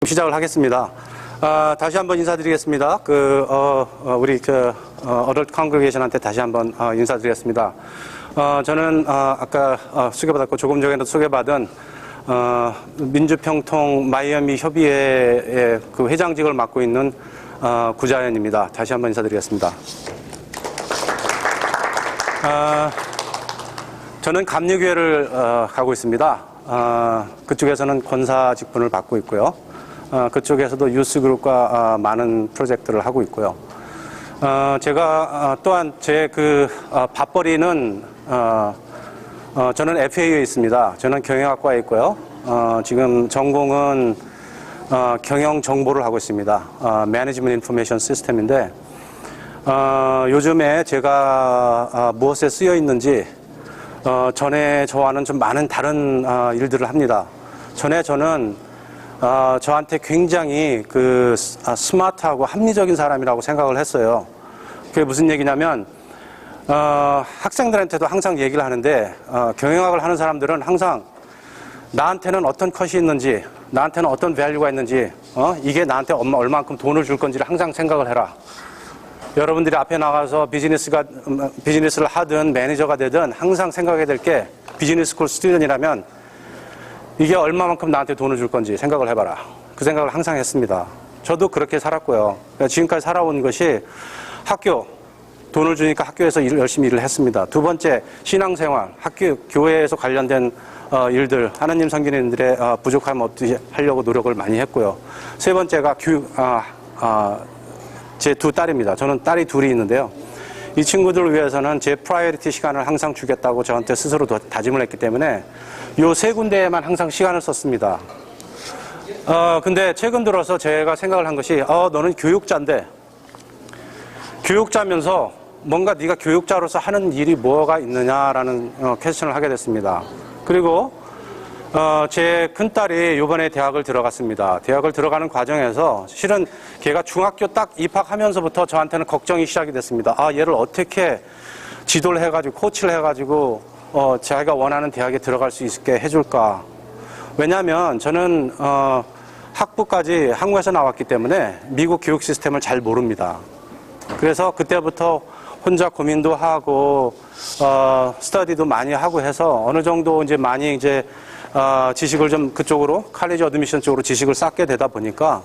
시작을 하겠습니다. 다시 한번 인사드리겠습니다. 우리 어덜트 컨그레이션한테 다시 한번 인사드리겠습니다. 저는 아까 소개받았고 조금 전에도 소개받은 민주평통 마이애미 협의회의 그 회장직을 맡고 있는 구자연입니다. 다시 한번 인사드리겠습니다. 저는 감리교회를 가고 있습니다. 그쪽에서는 권사 직분을 받고 있고요. 그쪽에서도 유스그룹과 많은 프로젝트를 하고 있고요. 제가 또한 제 밥벌이는 저는 FA에 있습니다. 저는 경영학과에 있고요. 지금 전공은 경영 정보를 하고 있습니다. Management Information System인데 요즘에 제가 무엇에 쓰여 있는지 전에 저와는 좀 많은 다른 일들을 합니다. 전에 저는 저한테 굉장히 스마트하고 합리적인 사람이라고 생각을 했어요. 그게 무슨 얘기냐면, 학생들한테도 항상 얘기를 하는데, 경영학을 하는 사람들은 항상 나한테는 어떤 컷이 있는지, 나한테는 어떤 밸류가 있는지, 이게 나한테 얼마만큼 돈을 줄 건지를 항상 생각을 해라. 여러분들이 앞에 나가서 비즈니스를 하든 매니저가 되든 항상 생각해야 될 게 비즈니스 스쿨 스튜던이라면 이게 얼마만큼 나한테 돈을 줄 건지 생각을 해봐라. 그 생각을 항상 했습니다. 저도 그렇게 살았고요. 지금까지 살아온 것이 돈을 주니까 학교에서 열심히 일을 했습니다. 두 번째, 신앙생활, 교회에서 관련된 일들, 하나님 섬기는들의 부족함 어떻게 하려고 노력을 많이 했고요. 세 번째가 제 두 딸입니다. 저는 딸이 둘이 있는데요. 이 친구들을 위해서는 제 프라이어리티 시간을 항상 주겠다고 저한테 스스로 다짐을 했기 때문에 요 세 군데에만 항상 시간을 썼습니다. 근데 최근 들어서 제가 생각을 한 것이, 너는 교육자인데, 교육자면서 뭔가 네가 교육자로서 하는 일이 뭐가 있느냐라는 퀘스천을 하게 됐습니다. 그리고 제 큰딸이 이번에 대학을 들어갔습니다. 대학을 들어가는 과정에서 실은 걔가 중학교 딱 입학하면서부터 저한테는 걱정이 시작이 됐습니다. 얘를 어떻게 지도를 해가지고 코치를 해가지고 자기가 원하는 대학에 들어갈 수 있게 해줄까. 왜냐하면 저는 학부까지 한국에서 나왔기 때문에 미국 교육 시스템을 잘 모릅니다. 그래서 그때부터 혼자 고민도 하고 스터디도 많이 하고 해서 어느 정도 많이 지식을 좀 그쪽으로 칼리지 어드미션 쪽으로 지식을 쌓게 되다 보니까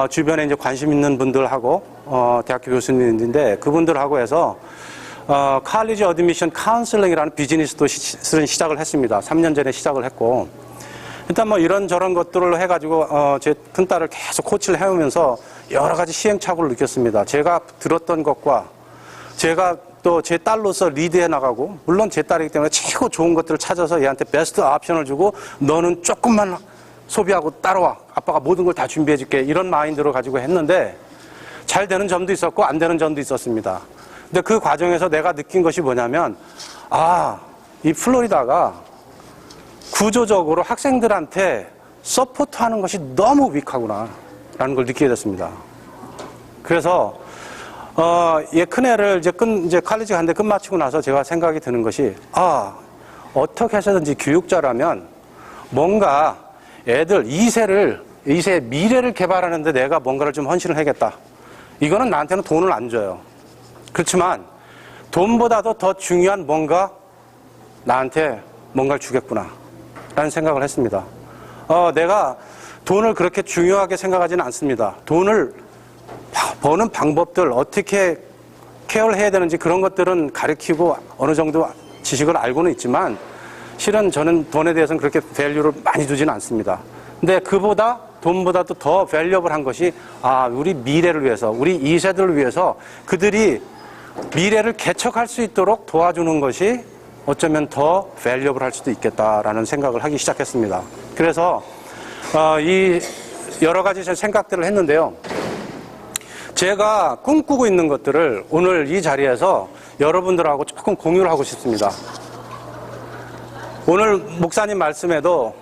주변에 관심 있는 분들하고 대학교 교수님인데 그분들하고 해서 칼리지 어드미션 카운슬링이라는 비즈니스도 시작을 했습니다. 3년 전에 시작을 했고, 일단 이런저런 것들을 해가지고 제 큰딸을 계속 코치를 해오면서 여러 가지 시행착오를 느꼈습니다. 제가 들었던 것과 제가 또 제 딸로서 리드해 나가고, 물론 제 딸이기 때문에 최고 좋은 것들을 찾아서 얘한테 베스트 옵션을 주고, 너는 조금만 소비하고 따라와. 아빠가 모든 걸 다 준비해 줄게. 이런 마인드로 가지고 했는데 잘 되는 점도 있었고 안 되는 점도 있었습니다. 근데 그 과정에서 내가 느낀 것이 뭐냐면, 이 플로리다가 구조적으로 학생들한테 서포트하는 것이 너무 위크하구나 라는 걸 느끼게 됐습니다. 그래서 얘 큰애를 이제 칼리지 갔는데 끝마치고 나서 제가 생각이 드는 것이, 어떻게 해서든지 교육자라면 뭔가 애들 2세의 미래를 개발하는데 내가 뭔가를 좀 헌신을 해야겠다. 이거는 나한테는 돈을 안 줘요. 그렇지만 돈보다도 더 중요한 뭔가 나한테 뭔가를 주겠구나 라는 생각을 했습니다. 내가 돈을 그렇게 중요하게 생각하지는 않습니다. 돈을 버는 방법들, 어떻게 케어를 해야 되는지 그런 것들은 가르치고 어느 정도 지식을 알고는 있지만 실은 저는 돈에 대해서는 그렇게 밸류를 많이 두지는 않습니다. 근데 돈보다도 더 밸류업을 것이 우리 미래를 위해서, 우리 2세들을 위해서 그들이 미래를 개척할 수 있도록 도와주는 것이 어쩌면 더 밸류업을 할 수도 있겠다라는 생각을 하기 시작했습니다. 그래서 이 여러 가지 생각들을 했는데요. 제가 꿈꾸고 있는 것들을 오늘 이 자리에서 여러분들하고 조금 공유를 하고 싶습니다. 오늘 목사님 말씀에도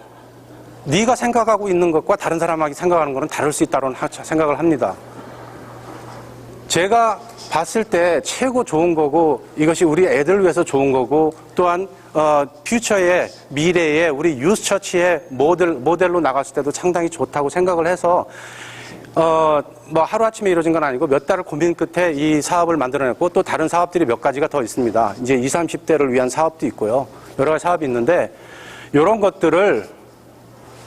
네가 생각하고 있는 것과 다른 사람이 생각하는 것은 다를 수 있다는 생각을 합니다. 제가 봤을 때 최고 좋은 거고 이것이 우리 애들 위해서 좋은 거고 또한 퓨처의 미래의 우리 유스 처치의 모델로 나갔을 때도 상당히 좋다고 생각을 해서 뭐 하루아침에 이루어진 건 아니고 몇 달을 고민 끝에 이 사업을 만들어냈고 또 다른 사업들이 몇 가지가 더 있습니다. 이제 20, 30대를 위한 사업도 있고요. 여러 가지 사업이 있는데 이런 것들을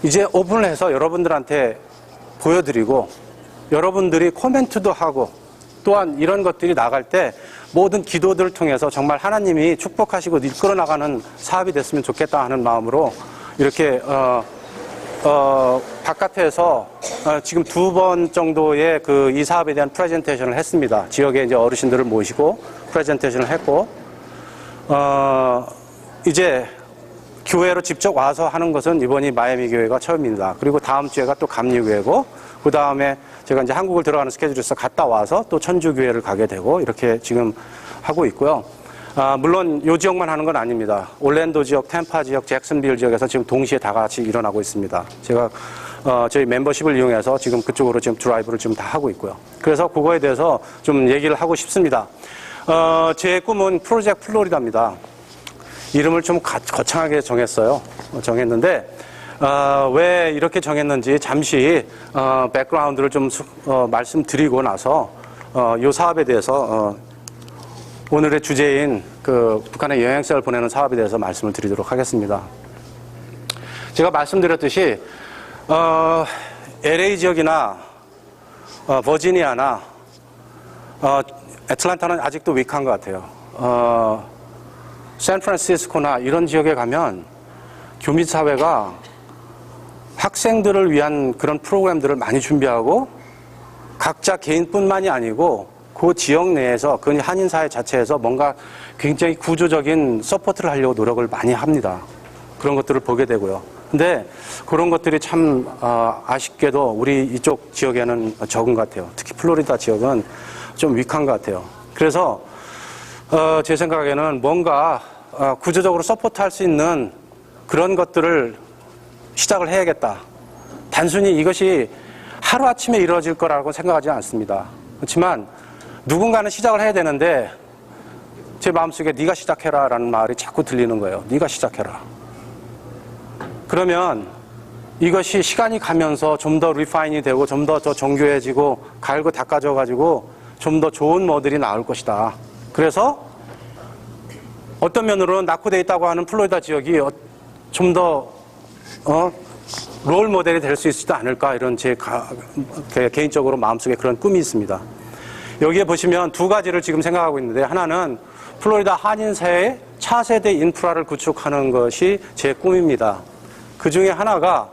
이제 오픈을 해서 여러분들한테 보여드리고 여러분들이 코멘트도 하고 또한 이런 것들이 나갈 때 모든 기도들을 통해서 정말 하나님이 축복하시고 이끌어 나가는 사업이 됐으면 좋겠다 하는 마음으로 이렇게 바깥에서 지금 2번 정도의 이 사업에 대한 프레젠테이션을 했습니다. 지역에 이제 어르신들을 모시고 프레젠테이션을 했고 이제 교회로 직접 와서 하는 것은 이번이 마이애미 교회가 처음입니다. 그리고 다음 주에가 또 감리교회고 그 다음에 제가 이제 한국을 들어가는 스케줄에서 갔다 와서 또 천주교회를 가게 되고 이렇게 지금 하고 있고요. 물론 요 지역만 하는 건 아닙니다. 올랜도 지역, 템파 지역, 잭슨빌 지역에서 지금 동시에 다 같이 일어나고 있습니다. 제가 저희 멤버십을 이용해서 지금 그쪽으로 지금 드라이브를 지금 다 하고 있고요. 그래서 그거에 대해서 좀 얘기를 하고 싶습니다. 제 꿈은 프로젝트 플로리다입니다. 이름을 좀 거창하게 정했는데 왜 이렇게 정했는지 잠시 백그라운드를 좀 말씀드리고 나서 이 사업에 대해서 오늘의 주제인 북한의 여행사를 보내는 사업에 대해서 말씀을 드리도록 하겠습니다. 제가 말씀드렸듯이 LA 지역이나 버지니아나 애틀랜타는 아직도 위크한 것 같아요. 샌프란시스코나 이런 지역에 가면 교민사회가 학생들을 위한 그런 프로그램들을 많이 준비하고 각자 개인뿐만이 아니고 그 지역 내에서 그 한인사회 자체에서 뭔가 굉장히 구조적인 서포트를 하려고 노력을 많이 합니다. 그런 것들을 보게 되고요. 근데 그런 것들이 참 아쉽게도 우리 이쪽 지역에는 적은 것 같아요. 특히 플로리다 지역은 좀 위크한 것 같아요. 그래서 제 생각에는 뭔가 구조적으로 서포트할 수 있는 그런 것들을 시작을 해야겠다. 단순히 이것이 하루아침에 이루어질 거라고 생각하지 않습니다. 그렇지만 누군가는 시작을 해야 되는데 제 마음속에 네가 시작해라 라는 말이 자꾸 들리는 거예요. 네가 시작해라. 그러면 이것이 시간이 가면서 좀 더 리파인이 되고 좀 더 정교해지고 갈고 닦아져가지고 좀 더 좋은 모델이 나올 것이다. 그래서 어떤 면으로는 낙후되어 있다고 하는 플로리다 지역이 좀 더 롤 모델이 될 수 있지도 않을까 이런 제 개인적으로 마음속에 그런 꿈이 있습니다. 여기에 보시면 두 가지를 지금 생각하고 있는데 하나는 플로리다 한인사회의 차세대 인프라를 구축하는 것이 제 꿈입니다. 그 중에 하나가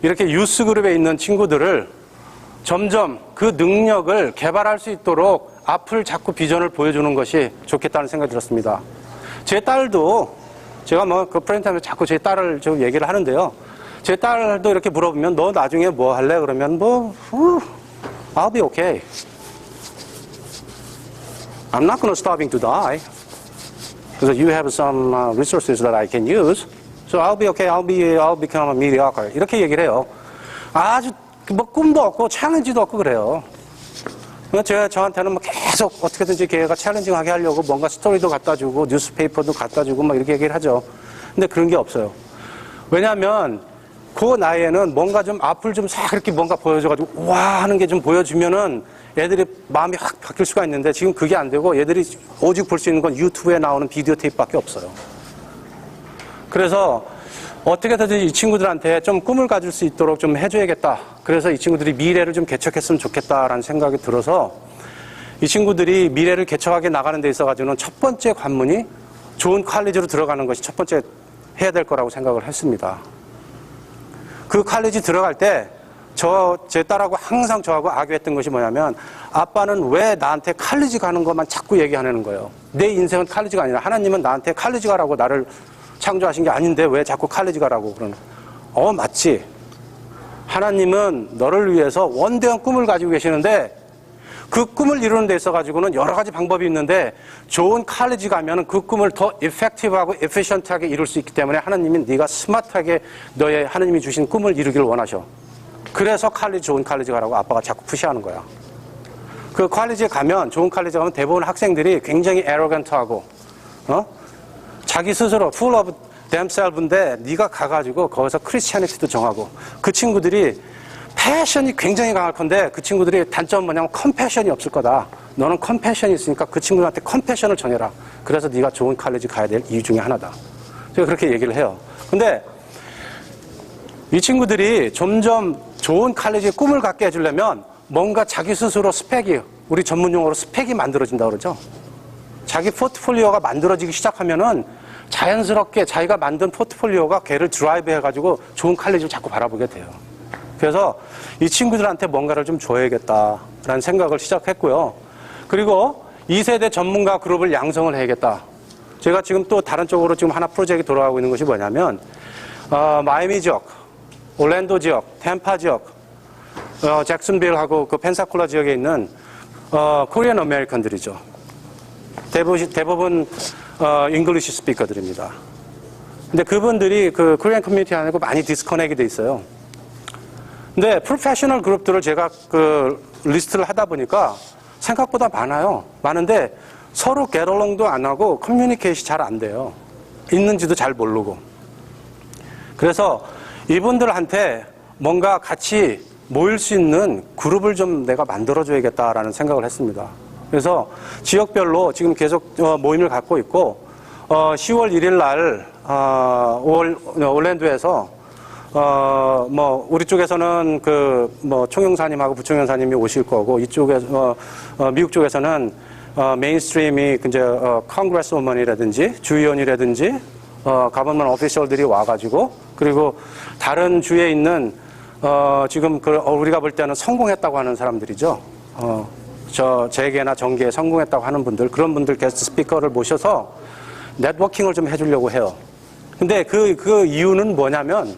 이렇게 유스 그룹에 있는 친구들을 점점 그 능력을 개발할 수 있도록 앞을 자꾸 비전을 보여주는 것이 좋겠다는 생각이 들었습니다. 제 딸도 제가 그 프렌트하면서 자꾸 제 딸을 좀 얘기를 하는데요. 제 딸도 이렇게 물어보면 너 나중에 뭐 할래? 그러면 I'll be okay. I'm not going to starving to die. Because you have some resources that I can use. So I'll be okay. I'll become a mediocre. 이렇게 얘기를 해요. 아주 꿈도 없고 챌린지도 없고 그래요. 저한테는 계속 어떻게든지 걔가 챌린징하게 하려고 뭔가 스토리도 갖다 주고 뉴스페이퍼도 갖다 주고 이렇게 얘기를 하죠. 근데 그런 게 없어요. 왜냐하면 그 나이에는 뭔가 좀 앞을 좀 싹 이렇게 뭔가 보여줘가지고 와 하는 게 좀 보여주면은 애들이 마음이 확 바뀔 수가 있는데 지금 그게 안 되고 얘들이 오직 볼 수 있는 건 유튜브에 나오는 비디오 테이프밖에 없어요. 그래서 어떻게든 이 친구들한테 좀 꿈을 가질 수 있도록 좀 해줘야겠다. 그래서 이 친구들이 미래를 좀 개척했으면 좋겠다라는 생각이 들어서 이 친구들이 미래를 개척하게 나가는 데 있어가지고는 첫 번째 관문이 좋은 칼리지로 들어가는 것이 첫 번째 해야 될 거라고 생각을 했습니다. 그 칼리지 들어갈 때 제 딸하고 항상 저하고 악유했던 것이 뭐냐면 아빠는 왜 나한테 칼리지 가는 것만 자꾸 얘기하는 거예요. 내 인생은 칼리지가 아니라 하나님은 나한테 칼리지 가라고 나를 창조하신 게 아닌데 왜 자꾸 칼리지 가라고 그러는 맞지. 하나님은 너를 위해서 원대한 꿈을 가지고 계시는데 그 꿈을 이루는 데 있어가지고는 여러 가지 방법이 있는데 좋은 칼리지 가면 그 꿈을 더 이펙티브하고 에피션트하게 이룰 수 있기 때문에 하나님이 네가 스마트하게 너의 하나님이 주신 꿈을 이루기를 원하셔. 그래서 좋은 칼리지 가라고 아빠가 자꾸 푸시하는 거야. 그 컬리지에 가면, 좋은 컬리지에 가면 대부분 학생들이 굉장히 arrogant하고, 자기 스스로 full of themselves인데 네가 가가지고 거기서 크리스티애니티도 정하고, 그 친구들이 패션이 굉장히 강할 건데 그 친구들이 단점은 뭐냐면 컴패션이 없을 거다. 너는 컴패션이 있으니까 그 친구들한테 컴패션을 정해라. 그래서 네가 좋은 컬리지 가야 될 이유 중에 하나다. 제가 그렇게 얘기를 해요. 근데 이 친구들이 점점 좋은 컬리지의 꿈을 갖게 해주려면 뭔가 자기 스스로 스펙이, 우리 전문 용어로 스펙이 만들어진다고 그러죠. 자기 포트폴리오가 만들어지기 시작하면은 자연스럽게 자기가 만든 포트폴리오가 걔를 드라이브 해가지고 좋은 컬리지를 자꾸 바라보게 돼요. 그래서 이 친구들한테 뭔가를 좀 줘야겠다라는 생각을 시작했고요. 그리고 2세대 전문가 그룹을 양성을 해야겠다. 제가 지금 또 다른 쪽으로 지금 하나 프로젝트 돌아가고 있는 것이 뭐냐면, 마이애미 지역, 올랜도 지역, 템파 지역, 잭슨빌하고 그 펜사콜라 지역에 있는, 코리안 아메리칸들이죠. 대부분, 잉글리시 스피커들입니다. 근데 그분들이 그 코리안 커뮤니티 안에 많이 디스커넥이 돼 있어요. 근데 프로페셔널 그룹들을 제가 그 리스트를 하다 보니까 생각보다 많아요. 많은데 서로 겟얼롱도 안 하고 커뮤니케이션이 잘 안 돼요. 있는지도 잘 모르고. 그래서 이분들한테 뭔가 같이 모일 수 있는 그룹을 좀 내가 만들어줘야겠다라는 생각을 했습니다. 그래서 지역별로 지금 계속 모임을 갖고 있고, 10월 1일 날 올랜도에서 우리 쪽에서는 총영사님하고 부총영사님이 오실 거고, 이쪽에서, 미국 쪽에서는, 메인스트림이, 이제, 컨그레스 워먼이라든지, 주의원이라든지, 가버먼 오피셜들이 와가지고, 그리고 다른 주에 있는, 지금 우리가 볼 때는 성공했다고 하는 사람들이죠. 재계나 정계에 성공했다고 하는 분들, 그런 분들 게스트 스피커를 모셔서 네트워킹을 좀 해주려고 해요. 근데 그 이유는 뭐냐면,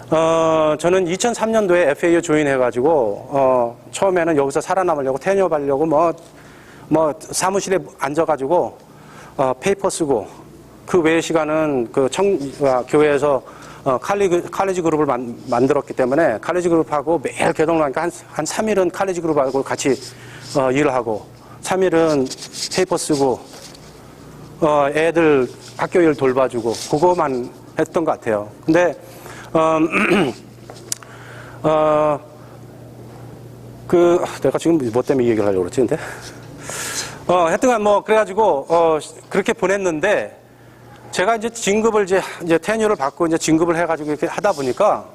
저는 2003년도에 FAU 조인해가지고, 처음에는 여기서 살아남으려고, 테니업하려고, 사무실에 앉아가지고, 페이퍼 쓰고, 그 외의 시간은 교회에서, 칼리지 그룹을 만들었기 때문에, 칼리지 그룹하고 매일 개동을 하니까 한 3일은 칼리지 그룹하고 같이, 일을 하고, 3일은 페이퍼 쓰고, 애들 학교 일 돌봐주고, 그거만 했던 것 같아요. 근데, 내가 지금 뭐 때문에 이 얘기를 하려고 그랬지, 근데? 하여튼간 그래가지고, 그렇게 보냈는데, 제가 이제 진급을 이제 테뉴를 받고 이제 진급을 해가지고 이렇게 하다 보니까,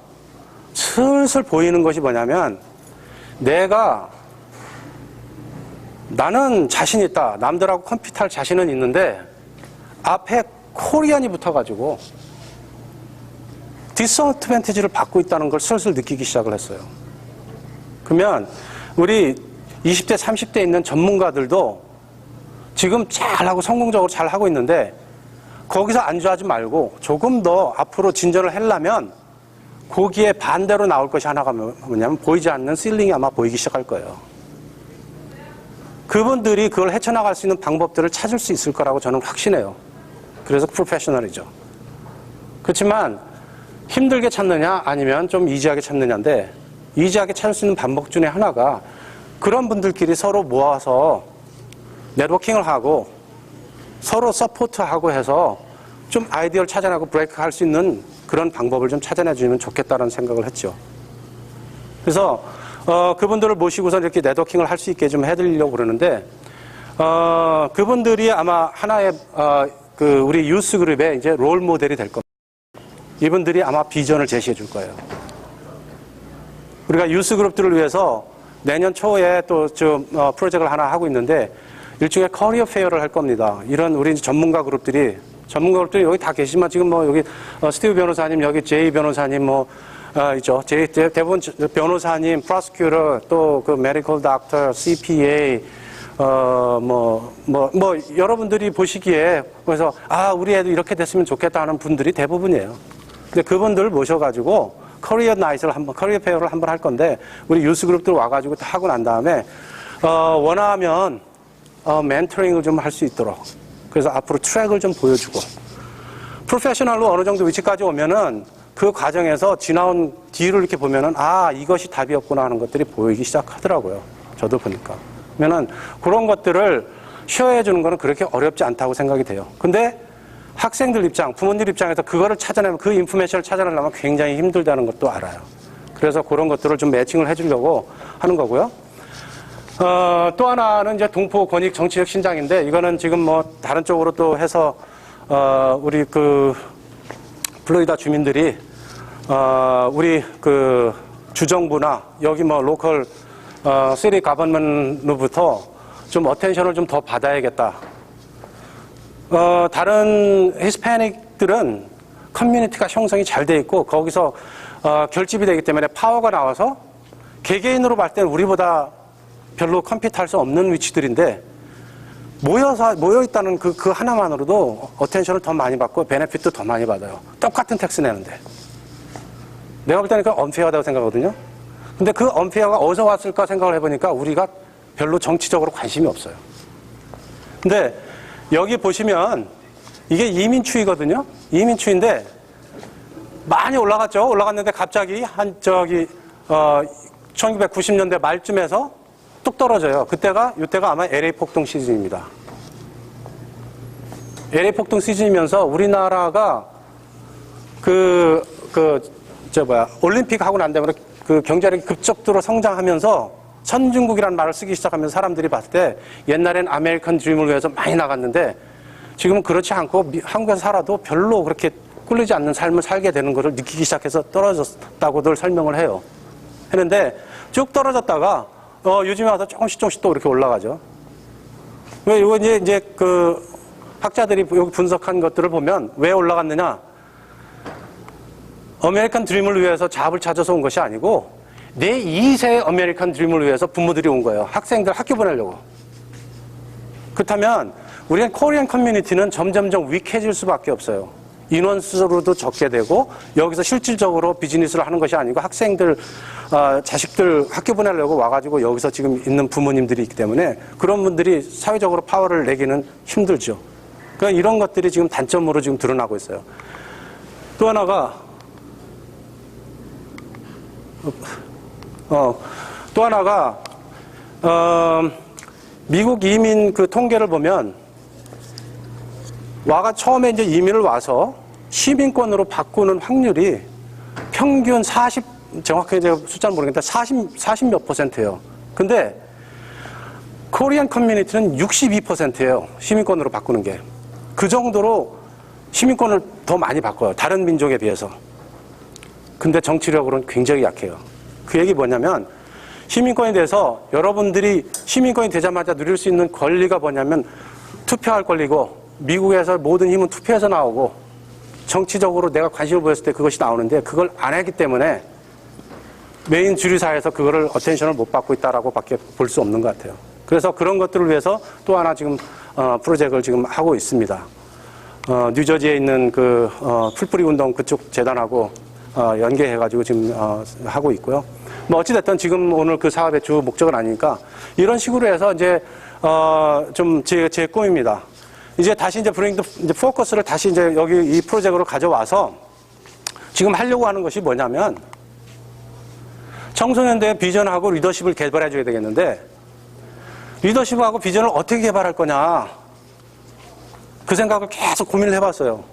슬슬 보이는 것이 뭐냐면, 나는 자신 있다. 남들하고 컴퓨터할 자신은 있는데, 앞에 코리안이 붙어가지고, 디스어드밴티지를 받고 있다는 걸 슬슬 느끼기 시작을 했어요. 그러면 우리 20대, 30대 있는 전문가들도 지금 잘하고 성공적으로 잘하고 있는데 거기서 안주하지 말고 조금 더 앞으로 진전을 하려면 거기에 반대로 나올 것이 하나가 뭐냐면 보이지 않는 실링이 아마 보이기 시작할 거예요. 그분들이 그걸 헤쳐나갈 수 있는 방법들을 찾을 수 있을 거라고 저는 확신해요. 그래서 프로페셔널이죠. 그렇지만 힘들게 찾느냐 아니면 좀 이지하게 찾느냐인데 이지하게 찾을 수 있는 방법 중에 하나가 그런 분들끼리 서로 모아서 네트워킹을 하고 서로 서포트하고 해서 좀 아이디어를 찾아내고 브레이크 할 수 있는 그런 방법을 좀 찾아내주면 좋겠다는 생각을 했죠. 그래서 그분들을 모시고서 이렇게 네트워킹을 할 수 있게 좀 해드리려고 그러는데 그분들이 아마 하나의 우리 유스 그룹의 이제 롤 모델이 될 겁니다. 이분들이 아마 비전을 제시해 줄 거예요. 우리가 유스 그룹들을 위해서 내년 초에 또 프로젝트를 하나 하고 있는데 일종의 커리어 페어를 할 겁니다. 이런 우리 전문가 그룹들이 여기 다 계시지만 지금 여기 스티브 변호사님, 여기 제이 변호사님 있죠. 대부분 변호사님, 프로스큐터, 또 그 메디컬 닥터, CPA, 여러분들이 보시기에 그래서 우리 애도 이렇게 됐으면 좋겠다 하는 분들이 대부분이에요. 근데 그분들을 모셔가지고 커리어 페어를 한번 할 건데 우리 유스 그룹들 와가지고 다 하고 난 다음에 원하면 멘토링을 좀 할 수 있도록 그래서 앞으로 트랙을 좀 보여주고 프로페셔널로 어느 정도 위치까지 오면은 그 과정에서 지나온 뒤를 이렇게 보면은 이것이 답이었구나 하는 것들이 보이기 시작하더라고요. 저도 보니까. 그러면은 그런 것들을 쉐어해 주는 거는 그렇게 어렵지 않다고 생각이 돼요. 근데 학생들 입장, 부모님 입장에서 그거를 찾아내면, 그 인포메이션을 찾아내려면 굉장히 힘들다는 것도 알아요. 그래서 그런 것들을 좀 매칭을 해주려고 하는 거고요. 또 하나는 이제 동포 권익 정치적 신장인데, 이거는 지금 뭐 다른 쪽으로 또 해서 우리 그 플로리다 주민들이 우리 그 주정부나 여기 뭐 로컬 시티 가버먼트로부터 좀 어텐션을 좀 더 받아야겠다. 다른 히스패닉들은 커뮤니티가 형성이 잘 돼 있고 거기서 결집이 되기 때문에 파워가 나와서 개개인으로 봤을 때는 우리보다 별로 컴피트할 수 없는 위치들인데 모여 있다는 그 하나만으로도 어텐션을 더 많이 받고 베네핏도 더 많이 받아요. 똑같은 텍스 내는데. 내가 볼 때는 그건 언페어하다고 생각하거든요. 근데 그 언페어가 어디서 왔을까 생각을 해보니까 우리가 별로 정치적으로 관심이 없어요. 근데 여기 보시면 이게 이민추이거든요. 이민추인데 많이 올라갔죠. 올라갔는데 갑자기 1990년대 말쯤에서 뚝 떨어져요. 이때가 아마 LA 폭동 시즌입니다. LA 폭동 시즌이면서 우리나라가 올림픽 하고 난 다음에 그 경제력이 급속도로 성장하면서 선진국이라는 말을 쓰기 시작하면서 사람들이 봤을 때 옛날엔 아메리칸 드림을 위해서 많이 나갔는데 지금은 그렇지 않고 한국에서 살아도 별로 그렇게 꿀리지 않는 삶을 살게 되는 것을 느끼기 시작해서 떨어졌다고들 설명을 해요. 했는데 쭉 떨어졌다가 요즘에 와서 조금씩 또 이렇게 올라가죠. 왜 이거 이제 그 학자들이 여기 분석한 것들을 보면 왜 올라갔느냐? 아메리칸 드림을 위해서 잡을 찾아서 온 것이 아니고 내 2세의 아메리칸 드림을 위해서 부모들이 온 거예요. 학생들 학교 보내려고. 그렇다면 우리는 코리안 커뮤니티는 점점점 위해질 수밖에 없어요. 인원수로도 적게 되고 여기서 실질적으로 비즈니스를 하는 것이 아니고 학생들, 자식들 학교 보내려고 와가지고 여기서 지금 있는 부모님들이 있기 때문에 그런 분들이 사회적으로 파워를 내기는 힘들죠. 그러니까 이런 것들이 지금 단점으로 지금 드러나고 있어요. 또 하나가 미국 이민 그 통계를 보면 처음에 이제 이민을 와서 시민권으로 바꾸는 확률이 평균 정확하게 제가 숫자는 모르겠는데 40 몇 %예요. 근데 코리안 커뮤니티는 62%예요. 시민권으로 바꾸는 게. 그 정도로 시민권을 더 많이 바꿔요. 다른 민족에 비해서. 근데 정치력으로는 굉장히 약해요. 그 얘기 뭐냐면 시민권에 대해서 여러분들이 시민권이 되자마자 누릴 수 있는 권리가 뭐냐면 투표할 권리고 미국에서 모든 힘은 투표에서 나오고 정치적으로 내가 관심을 보였을 때 그것이 나오는데 그걸 안 했기 때문에 메인 주류사에서 그거를 어텐션을 못 받고 있다라고 밖에 볼 수 없는 것 같아요. 그래서 그런 것들을 위해서 또 하나 지금 프로젝트를 지금 하고 있습니다. 뉴저지에 있는 그 풀뿌리 운동 그쪽 재단하고 연계해가지고 지금 하고 있고요. 뭐 어찌됐든 지금 오늘 그 사업의 주 목적은 아니니까 이런 식으로 해서 이제 좀 제 꿈입니다. 이제 다시 이제 이제 포커스를 다시 이제 여기 이 프로젝트로 가져와서 지금 하려고 하는 것이 뭐냐면 청소년대의 비전하고 리더십을 개발해 줘야 되겠는데 리더십하고 비전을 어떻게 개발할 거냐 그 생각을 계속 고민을 해봤어요.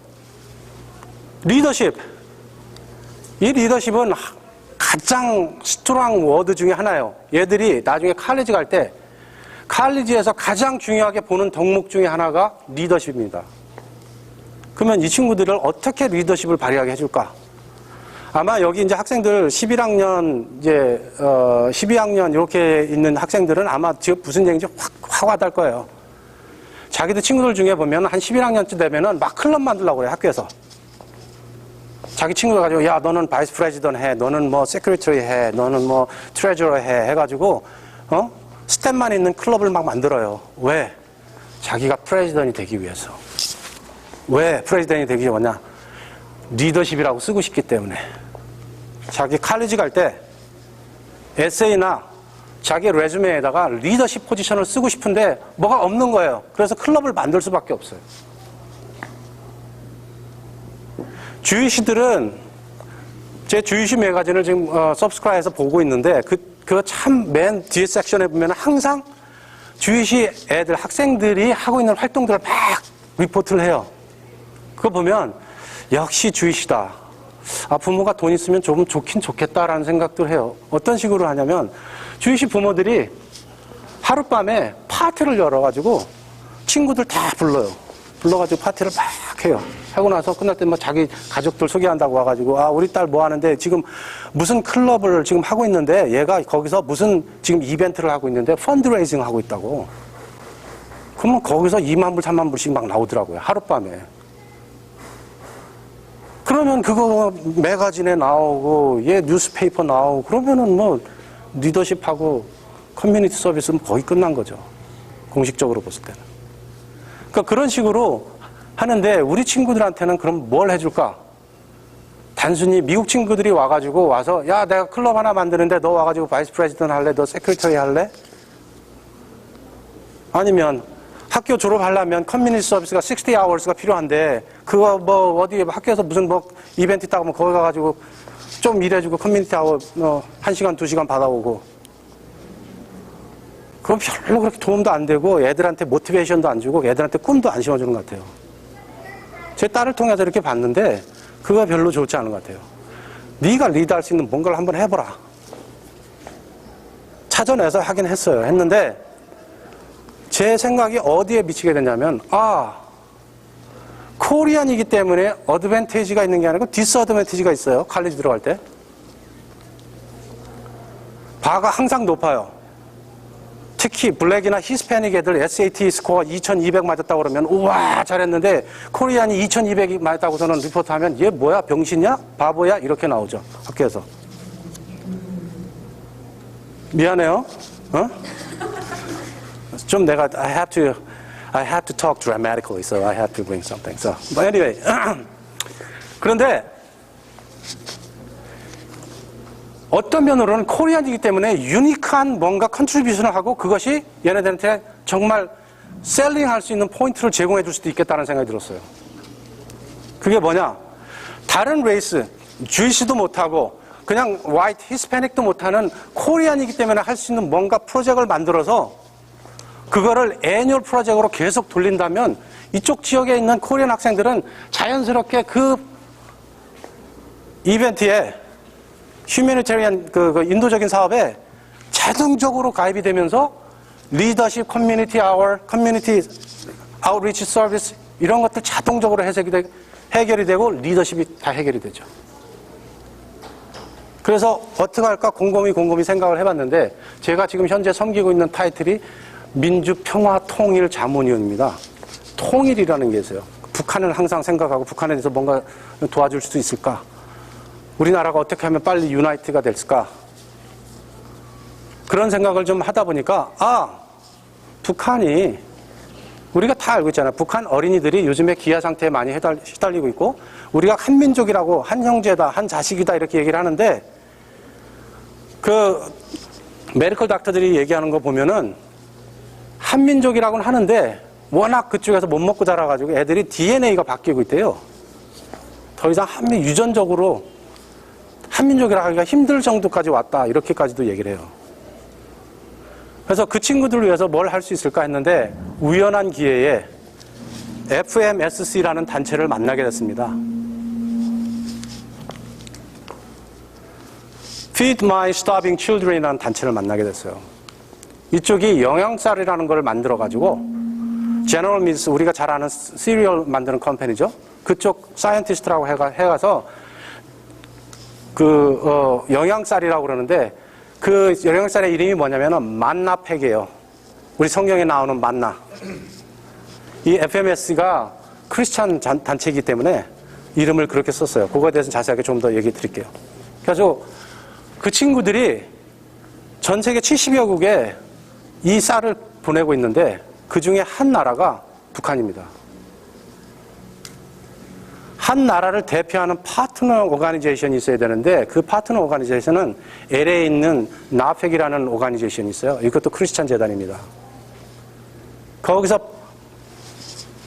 리더십. 이 리더십은 가장 스트롱 워드 중에 하나예요. 얘들이 나중에 칼리지 갈 때 칼리지에서 가장 중요하게 보는 덕목 중에 하나가 리더십입니다. 그러면 이 친구들을 어떻게 리더십을 발휘하게 해줄까? 아마 여기 이제 학생들 11학년, 12학년 이렇게 있는 학생들은 아마 지금 무슨 얘기인지 확 와닿을 거예요. 자기들 친구들 중에 보면 한 11학년쯤 되면은 막 클럽 만들려고 그래요, 학교에서. 자기 친구들 가지고, 야, 너는 바이스 프레지던트 해, 너는 뭐 세큐리터리 해, 너는 뭐 트레저러 해, 해가지고, 스텝만 있는 클럽을 막 만들어요. 왜? 자기가 프레지던이 되기 위해서. 왜 프레지던이 되기 위해서냐? 리더십이라고 쓰고 싶기 때문에. 자기 칼리지 갈 때 에세이나 자기 레주메에다가 리더십 포지션을 쓰고 싶은데 뭐가 없는 거예요. 그래서 클럽을 만들 수밖에 없어요. 제 주이시 매거진을 지금 서브스크라이브해서 보고 있는데 그 참 맨 뒤에 섹션에 보면 항상 주이시 애들 학생들이 하고 있는 활동들을 막 리포트를 해요. 그거 보면 역시 주이시다. 아, 부모가 돈 있으면 좀 좋긴 좋겠다라는 생각들 해요. 어떤 식으로 하냐면 주이시 부모들이 하룻밤에 파티를 열어가지고 친구들 다 불러요. 불러가지고 파티를 막 해요. 하고 나서 끝날 때 막 자기 가족들 소개한다고 와가지고 아, 우리 딸 뭐 하는데 지금 무슨 클럽을 지금 하고 있는데 얘가 거기서 무슨 지금 이벤트를 하고 있는데 펀드레이징 하고 있다고. 그러면 거기서 2만 불, 3만 불씩 막 나오더라고요. 하룻밤에. 그러면 그거 매거진에 나오고 얘 뉴스페이퍼 나오고 그러면은 뭐 리더십하고 커뮤니티 서비스는 거의 끝난 거죠. 공식적으로 봤을 때는. 그러니까 그런 식으로 하는데 우리 친구들한테는 그럼 뭘 해줄까? 단순히 미국 친구들이 와가지고 와서 야 내가 클럽 하나 만드는데 너 와가지고 바이스 프레지던트 할래? 너 세크리터리 할래? 아니면 학교 졸업하려면 커뮤니티 서비스가 60hours가 필요한데 그거 뭐 어디 학교에서 무슨 뭐 이벤트 있다고 하면 거기 가가지고 좀 일해주고 커뮤니티 아워 1시간 2시간 받아오고 그럼 별로 그렇게 도움도 안 되고 애들한테 모티베이션도 안 주고 애들한테 꿈도 안 심어주는 것 같아요. 제 딸을 통해서 이렇게 봤는데 그거 별로 좋지 않은 것 같아요. 네가 리드할 수 있는 뭔가를 한번 해보라. 찾아내서 하긴 했어요. 했는데 제 생각이 어디에 미치게 되냐면 코리안이기 때문에 어드밴티지가 있는 게 아니고 디스어드밴티지가 있어요. 칼리지 들어갈 때. 바가 항상 높아요. 특히 블랙이나 히스패닉 애들 SAT 스코어 2200 맞았다고 그러면 우와 잘했는데 코리안이 2200이 맞았다고서는 리포트하면 얘 뭐야 병신이야? 바보야? 이렇게 나오죠. 학교에서. 미안해요. 어? 좀 내가 I had to talk dramatically, so I had to bring something. So, but anyway. 그런데 어떤 면으로는 코리안이기 때문에 유니크한 뭔가 컨트리뷰션을 하고 그것이 얘네들한테 정말 셀링할 수 있는 포인트를 제공해 줄 수도 있겠다는 생각이 들었어요. 그게 뭐냐? 다른 레이스, 주이시도 못하고 그냥 화이트, 히스패닉도 못하는 코리안이기 때문에 할 수 있는 뭔가 프로젝트를 만들어서 그거를 애뉴얼 프로젝트로 계속 돌린다면 이쪽 지역에 있는 코리안 학생들은 자연스럽게 그 이벤트에 휴머니테리안 그 인도적인 사업에 자동적으로 가입이 되면서 리더십, 커뮤니티 아워, 커뮤니티 아웃리치 서비스 이런 것들 자동적으로 해결이 되고 리더십이 다 해결이 되죠. 그래서 어떻게 할까 곰곰이 생각을 해봤는데 제가 지금 현재 섬기고 있는 타이틀이 민주평화통일자문위원입니다. 통일이라는 게 있어요. 북한을 항상 생각하고 북한에 대해서 뭔가 도와줄 수 있을까? 우리나라가 어떻게 하면 빨리 유나이트가 될까? 그런 생각을 좀 하다 보니까 북한이 우리가 다 알고 있잖아요. 북한 어린이들이 요즘에 기아 상태에 많이 시달리고 있고 우리가 한민족이라고 한 형제다, 한 자식이다 이렇게 얘기를 하는데 그 메디컬 닥터들이 얘기하는 거 보면은 한민족이라고는 하는데 워낙 그쪽에서 못 먹고 자라가지고 애들이 DNA가 바뀌고 있대요. 더 이상 유전적으로 한민족이라 하기가 힘들 정도까지 왔다 이렇게까지도 얘기를 해요. 그래서 그 친구들을 위해서 뭘 할 수 있을까 했는데 우연한 기회에 FMSC라는 단체를 만나게 됐습니다. Feed My Starving Children이라는 단체를 만나게 됐어요. 이쪽이 영양쌀이라는 걸 만들어가지고 제너럴 밀스 우리가 잘 아는 시리얼 만드는 컴퍼니죠. 그쪽 사이언티스트라고 해가서 영양쌀이라고 그러는데 그 영양쌀의 이름이 뭐냐면은 만나팩이에요. 우리 성경에 나오는 만나. 이 FMS가 크리스찬 단체이기 때문에 이름을 그렇게 썼어요. 그거에 대해서 자세하게 좀 더 얘기 드릴게요. 그래서 그 친구들이 전 세계 70여 국에 이 쌀을 보내고 있는데 그 중에 한 나라가 북한입니다. 한 나라를 대표하는 파트너 오가니제이션이 있어야 되는데 그 파트너 오가니제이션은 LA에 있는 나펙이라는 오가니제이션이 있어요. 이것도 크리스찬 재단입니다. 거기서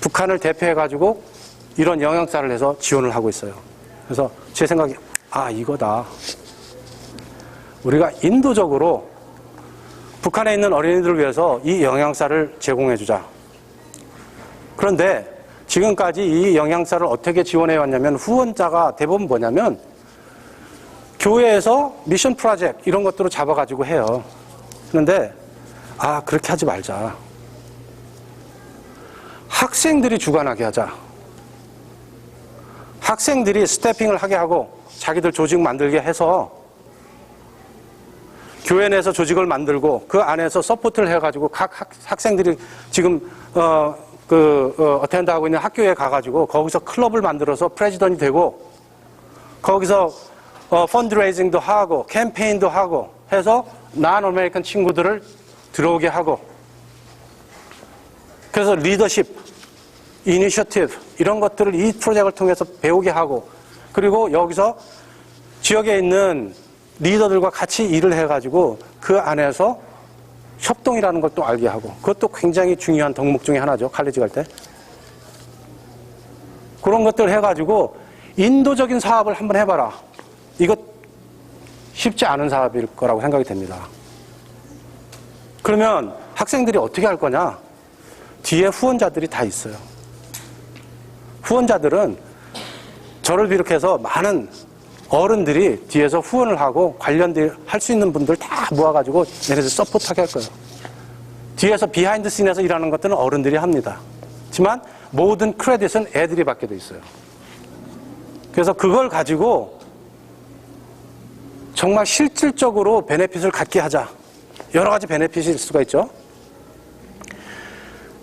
북한을 대표해가지고 이런 영양쌀을 해서 지원을 하고 있어요. 그래서 제 생각에 아, 이거다. 우리가 인도적으로 북한에 있는 어린이들을 위해서 이 영양사를 제공해주자. 그런데 지금까지 이 영양사를 어떻게 지원해 왔냐면 후원자가 대부분 뭐냐면 교회에서 미션 프로젝트 이런 것들을 잡아가지고 해요. 그런데 그렇게 하지 말자. 학생들이 주관하게 하자. 학생들이 스태핑을 하게 하고 자기들 조직 만들게 해서 교회 내에서 조직을 만들고 그 안에서 서포트를 해가지고 각 학생들이 지금 어텐드하고 있는 학교에 가가지고 거기서 클럽을 만들어서 프레지던이 되고 거기서 펀드레이징도 하고 캠페인도 하고 해서 난 아메리칸 친구들을 들어오게 하고 그래서 리더십, 이니셔티브 이런 것들을 이 프로젝트를 통해서 배우게 하고 그리고 여기서 지역에 있는 리더들과 같이 일을 해가지고 그 안에서 협동이라는 걸 또 알게 하고 그것도 굉장히 중요한 덕목 중에 하나죠. 칼리지 갈 때. 그런 것들 해가지고 인도적인 사업을 한번 해봐라. 이거 쉽지 않은 사업일 거라고 생각이 됩니다. 그러면 학생들이 어떻게 할 거냐? 뒤에 후원자들이 다 있어요. 후원자들은 저를 비롯해서 많은 어른들이 뒤에서 후원을 하고 관련된 할 수 있는 분들 다 모아가지고 얘네들 서포트하게 할 거예요. 뒤에서 비하인드 씬에서 일하는 것들은 어른들이 합니다. 하지만 모든 크레딧은 애들이 받게 돼 있어요. 그래서 그걸 가지고 정말 실질적으로 베네핏을 갖게 하자. 여러 가지 베네핏이 있을 수가 있죠.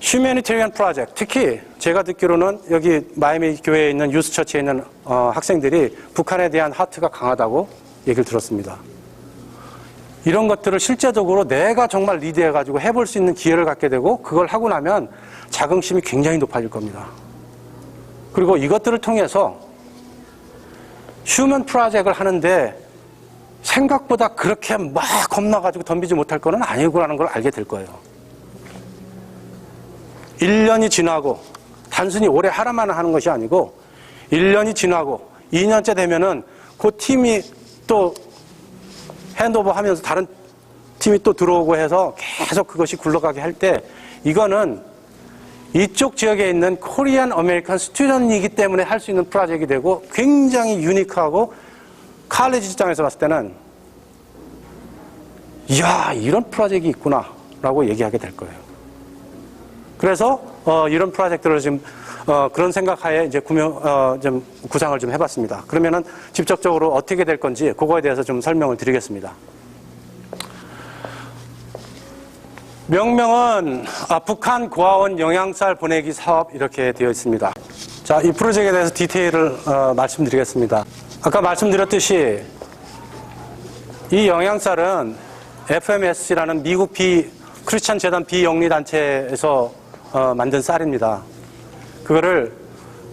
휴머니테리언 프로젝트, 특히 제가 듣기로는 여기 마이애미 교회에 있는 유스처치에 있는 학생들이 북한에 대한 하트가 강하다고 얘기를 들었습니다. 이런 것들을 실제적으로 내가 정말 리드해가지고 해볼 수 있는 기회를 갖게 되고 그걸 하고 나면 자긍심이 굉장히 높아질 겁니다. 그리고 이것들을 통해서 휴먼 프로젝트를 하는데 생각보다 그렇게 막 겁나가지고 덤비지 못할 거는 아니구라는 걸 알게 될 거예요. 1년이 지나고 단순히 올해 하나만 하는 것이 아니고 1년이 지나고 2년째 되면은 그 팀이 또 핸드오버 하면서 다른 팀이 또 들어오고 해서 계속 그것이 굴러가게 할 때 이거는 이쪽 지역에 있는 코리안 아메리칸 스튜던트이기 때문에 할 수 있는 프로젝트가 되고 굉장히 유니크하고 칼리지 입장에서 봤을 때는 이야 이런 프로젝트가 있구나 라고 얘기하게 될 거예요. 그래서 이런 프로젝트를 지금 그런 생각하에 이제 좀 구상을 좀 해봤습니다. 그러면은 직접적으로 어떻게 될 건지 그거에 대해서 좀 설명을 드리겠습니다. 명명은 북한 고아원 영양쌀 보내기 사업 이렇게 되어 있습니다. 자, 이 프로젝트에 대해서 디테일을 말씀드리겠습니다. 아까 말씀드렸듯이 이 영양쌀은 FMS라는 미국 크리스찬 재단 비영리 단체에서 만든 쌀입니다. 그거를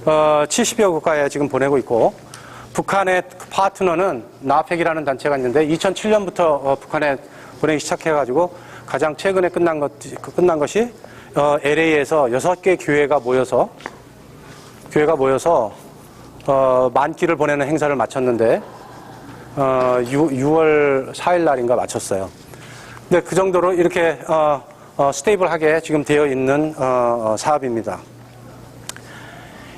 70여 국가에 지금 보내고 있고 북한의 파트너는 나펙이라는 단체가 있는데 2007년부터 북한에 보내기 시작해가지고 가장 최근에 끝난 것이 LA에서 6개 교회가 모여서 만기를 보내는 행사를 마쳤는데 6월 4일 날인가 마쳤어요. 근데 그 정도로 이렇게 스테이블하게 지금 되어 있는 사업입니다.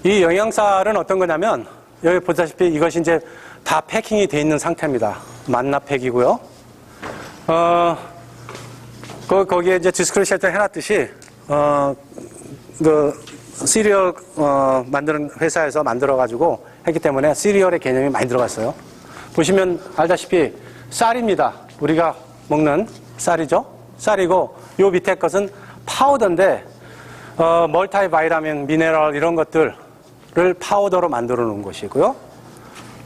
이 영양쌀은 어떤 거냐면 여기 보다시피 이것이 이제 다 패킹이 되어 있는 상태입니다. 만나팩이고요. 거기에 이제 디스크릿 쉘터 해놨듯이 시리얼 만드는 회사에서 만들어가지고 했기 때문에 시리얼의 개념이 많이 들어갔어요. 보시면 알다시피 쌀입니다. 우리가 먹는 쌀이죠. 쌀이고 요 밑에 것은 파우더인데 멀티바이타민, 미네랄 이런 것들을 파우더로 만들어 놓은 것이고요.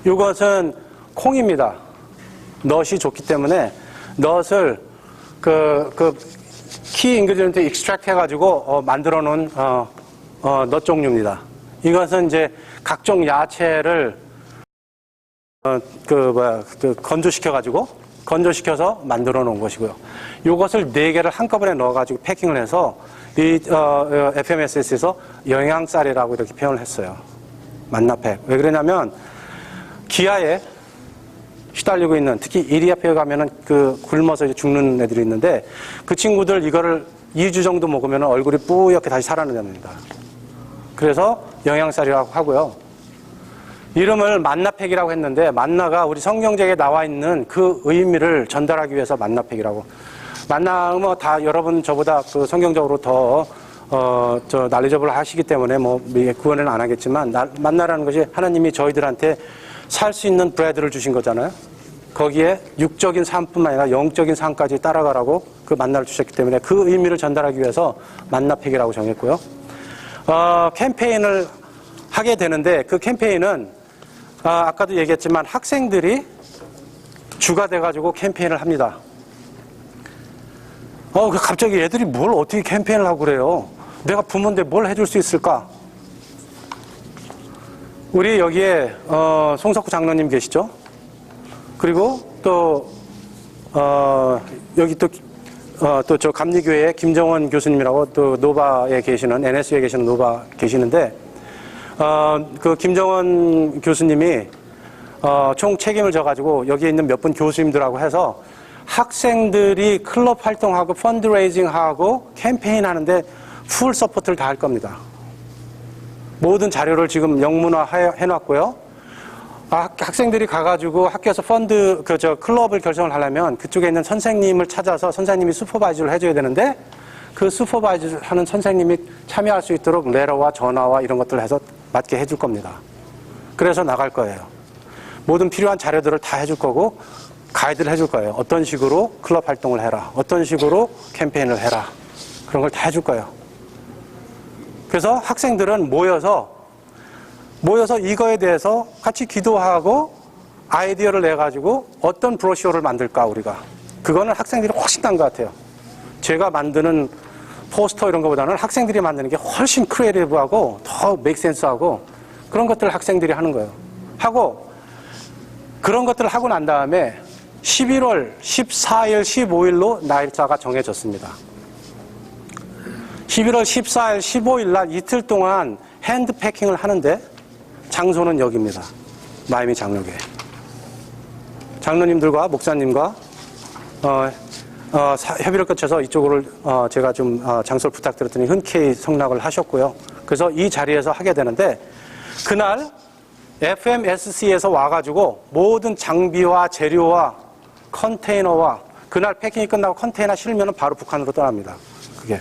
이것은 콩입니다. 넛이 좋기 때문에 넛을 키 인그리디언트 익스트랙트 해가지고 만들어 놓은 넛 종류입니다. 이것은 이제 각종 야채를 건조시켜서 만들어 놓은 것이고요. 이것을 4개를 한꺼번에 넣어가지고 패킹을 해서 이 FMS에서 영양쌀이라고 이렇게 표현을 했어요. 만나팩. 왜 그러냐면 기아에 시달리고 있는, 특히 이리아피에 가면은 그 굶어서 이제 죽는 애들이 있는데 그 친구들 이거를 2주 정도 먹으면 얼굴이 뿌옇게 다시 살아납니다. 그래서 영양쌀이라고 하고요. 이름을 만나팩이라고 했는데 만나가 우리 성경책에 나와 있는 그 의미를 전달하기 위해서 만나팩이라고. 만나 뭐 다 여러분 저보다 그 성경적으로 더 난리저블 하시기 때문에 뭐 구원은 안 하겠지만 만나라는 것이 하나님이 저희들한테 살 수 있는 브레드를 주신 거잖아요. 거기에 육적인 삶뿐만 아니라 영적인 삶까지 따라가라고 그 만나를 주셨기 때문에 그 의미를 전달하기 위해서 만나팩이라고 정했고요. 캠페인을 하게 되는데 그 캠페인은 아까도 얘기했지만 학생들이 주가 돼가지고 캠페인을 합니다. 갑자기 애들이 뭘 어떻게 캠페인을 하고 그래요? 내가 부모인데 뭘 해줄 수 있을까? 우리 여기에 송석구 장로님 계시죠? 그리고 또 여기 또 저 감리교회 김정원 교수님이라고 또 노바에 계시는 NSU에 계시는 노바 계시는데 그 김정원 교수님이 총 책임을 져가지고 여기에 있는 몇 분 교수님들하고 해서 학생들이 클럽 활동하고 펀드레이징하고 캠페인 하는데 풀 서포트를 다 할 겁니다. 모든 자료를 지금 영문화 해놨고요. 학생들이 가가지고 학교에서 클럽을 결성을 하려면 그쪽에 있는 선생님을 찾아서 선생님이 슈퍼바이저를 해줘야 되는데 그 슈퍼바이저 하는 선생님이 참여할 수 있도록 레터와 전화와 이런 것들을 해서 맞게 해줄 겁니다. 그래서 나갈 거예요. 모든 필요한 자료들을 다 해줄 거고 가이드를 해줄 거예요. 어떤 식으로 클럽 활동을 해라. 어떤 식으로 캠페인을 해라. 그런 걸 다 해줄 거예요. 그래서 학생들은 모여서 이거에 대해서 같이 기도하고 아이디어를 내가지고 어떤 브로셔를 만들까 우리가. 그거는 학생들이 훨씬 나은 것 같아요. 제가 만드는 포스터 이런 것보다는 학생들이 만드는 게 훨씬 크리에이티브하고 더 메이크센스하고 그런 것들을 학생들이 하는 거예요. 하고 그런 것들을 하고 난 다음에 11월 14일, 15일로 날짜가 정해졌습니다. 11월 14일, 15일 날 이틀 동안 핸드 패킹을 하는데 장소는 여기입니다. 마이애미 장로교회. 장로님들과 목사님과 협의를 거쳐서 이쪽으로 제가 좀 장소를 부탁드렸더니 흔쾌히 성락을 하셨고요. 그래서 이 자리에서 하게 되는데 그날 FMSC에서 와가지고 모든 장비와 재료와 컨테이너와 그날 패킹이 끝나고 컨테이너 실으면 바로 북한으로 떠납니다. 그게.